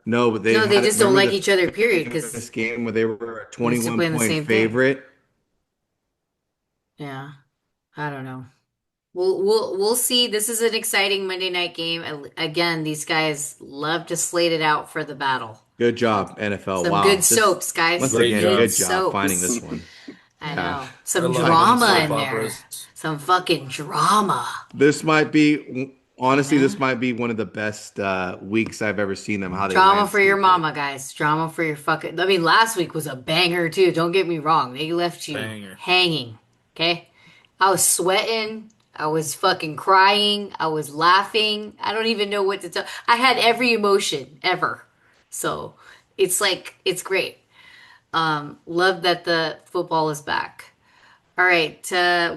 no, but they No, they had just don't remember like the each other, period, famous because game where they were a they used to 21 play in the point same thing. favorite. Yeah. I don't know. We'll see. This is an exciting Monday night game. Again, these guys love to slate it out for the battle. Good So job, NFL. some good Wow, this soaps, guys. once Some Great again, good job. good job finding soaps. this one. I Yeah, know. I Some love winning drama soap in there. operas. Some fucking drama. this might be You honestly, know? this might be one of the best weeks I've ever seen them. How they Drama for your landscape it. mama, guys. Drama for your fucking. I mean, last week was a banger too. Don't get me wrong. They left you Banger. hanging. Okay? I was sweating. I was fucking crying. I was laughing. I don't even know what to tell. I had every emotion ever. So it's like, it's great. Love that the football is back. All right,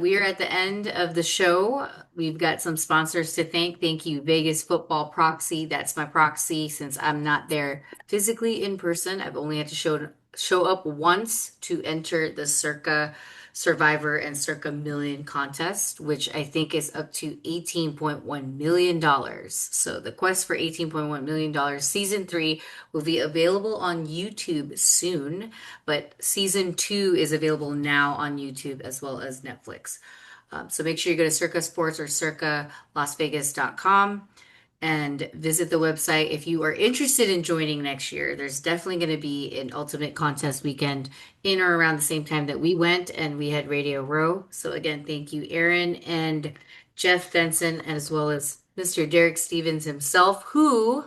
we are at the end of the show. We've got some sponsors to thank. Thank you, Vegas Football Proxy. That's my proxy since I'm not there physically in person. I've only had to show up once to enter the Circa Survivor and Circa Million contest, which I think is up to $18.1 million. So the quest for $18.1 million, season 3 will be available on YouTube soon, but season 2 is available now on YouTube as well as Netflix. So make sure you go to Circa Sports or circalasvegas.com and visit the website if you are interested in joining next year. There's definitely going to be an ultimate contest weekend in or around the same time that we went and we had Radio Row. So again, thank you, Aaron and Jeff Benson, as well as Mr. Derek Stevens himself, who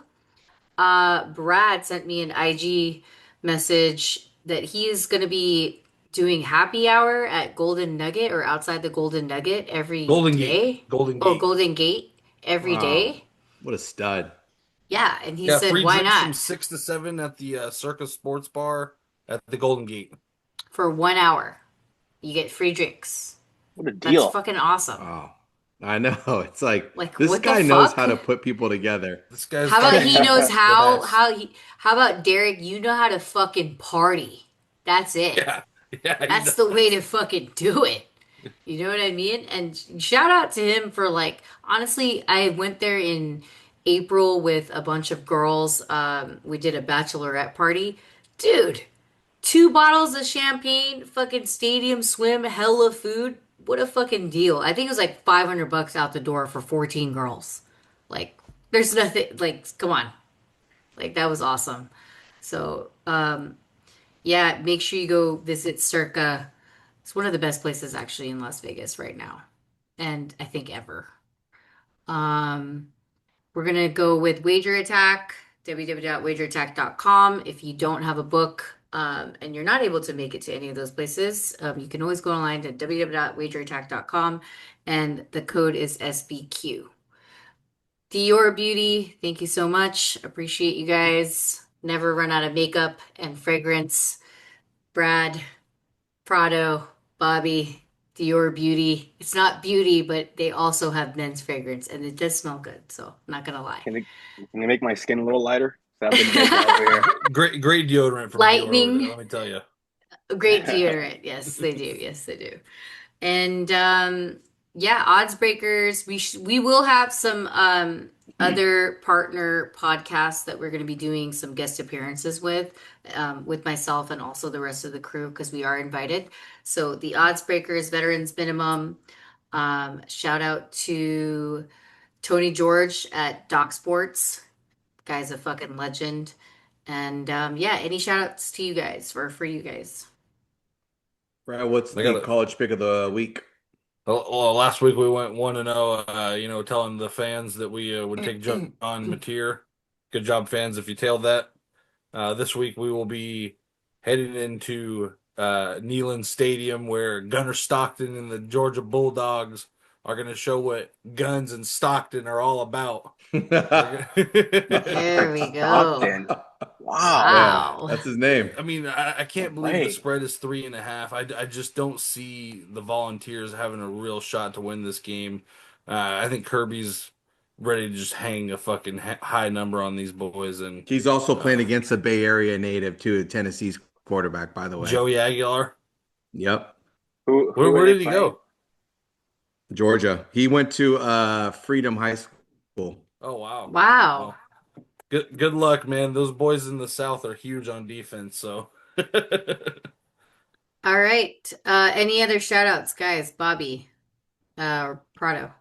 Brad sent me an IG message that he is going to be doing happy hour at Golden Nugget or outside the Golden Nugget every Golden Gate. day. Golden Oh, Gate. Golden Gate every Wow, day. what a stud! Yeah, and he Yeah, said, free why drinks not? from 6 to 7 at the Circus Sports Bar at the Golden Gate. For 1 hour, you get free drinks. What a That's deal. fucking awesome. Wow, I know. It's like Like, this what the guy knows fuck? how to put people together. This guy's How about he fucking knows the best. how about Derek, you know how to fucking party. That's it. Yeah, yeah, he That's the way does. to fucking do it. You know what I mean? And shout out to him for like, honestly, I went there in April with a bunch of girls. We did a bachelorette party. Dude, 2 bottles of champagne, fucking stadium swim, hella food. What a fucking deal. I think it was like $500 out the door for 14 girls. Like, there's nothing, like, come on. Like, that was awesome. So, yeah, make sure you go visit Circa. It's one of the best places actually in Las Vegas right now. And I think ever. Um, we're gonna go with Wager Attack, www.wagerattack.com. If you don't have a book and you're not able to make it to any of those places, you can always go online to www.wagerattack.com and the code is SBQ. Dior Beauty, thank you so much. Appreciate you guys. Never run out of makeup and fragrance. Brad, Prado, Bobby, Dior Beauty. It's not beauty, but they also have men's fragrance and it does smell good. So, I'm not gonna lie. Can they make my skin a little lighter? So I've been baking over here. Great deodorant from Dior over there, Lightning, let me tell you. great deodorant. Yes, they do. Yes, they do. And yeah, odds breakers. We will have some other partner podcasts that we're going to be doing some guest appearances with myself and also the rest of the crew because we are invited. So the odds breakers, veterans minimum. Shout out to Tony George at Doc Sports. Guy's a fucking legend. And yeah, any shout outs to you guys or for you guys? Right, what's I the got college pick of the week? Well, last week we went 1-0, telling the fans that we would take John Mateer. Good job, fans, if you tailed that. This week we will be heading into Neyland Stadium where Gunnar Stockton and the Georgia Bulldogs are going to show what guns and Stockton are all about. There we go. Stockton. Wow. Yeah, Wow. that's his name. I mean, I can't No believe the way. spread is 3.5. I just don't see the Volunteers having a real shot to win this game. I think Kirby's ready to just hang a fucking high number on these boys. And He's also playing against a Bay Area native too, Tennessee's quarterback, by the way. Joey Aguilar, Yep, Who where are they did he playing? go? Georgia. He went to Freedom High School. Oh wow, Wow. well, good luck, man. Those boys in the South are huge on defense. So All right. Any other shout outs, guys? Bobby, Prado.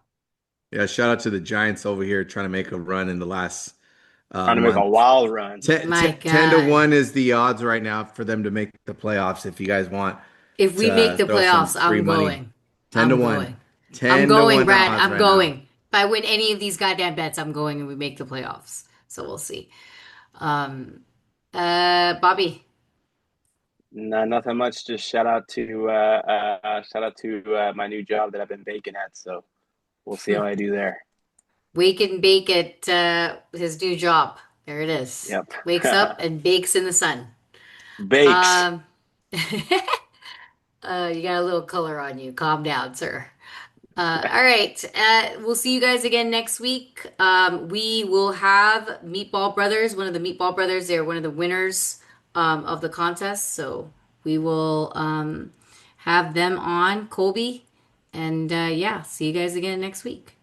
Yeah, shout out to the Giants over here trying to make a run in the last Trying to make a month. wild run. My 10 to God. 1 is the odds right now for them to make the playoffs. If you guys want If we make to the throw some playoffs, free I'm money, going. 10 to I'm 1. going. I'm 10 to going, 1 Brad. odds I'm right now. going. If I win any of these goddamn bets, I'm going and we make the playoffs. So we'll see. Um, Bobby. No, nothing much. Just shout out to my new job that I've been baking at. So we'll see how I do there. Wake and bake at his new job. There it is. Yep. Wakes up and bakes in the sun. Bakes. Um, you got a little color on you. Calm down, sir. All right. We'll see you guys again next week. We will have Meatball Brothers, one of the Meatball Brothers. They're one of the winners of the contest. So we will have them on, Colby. And yeah, see you guys again next week.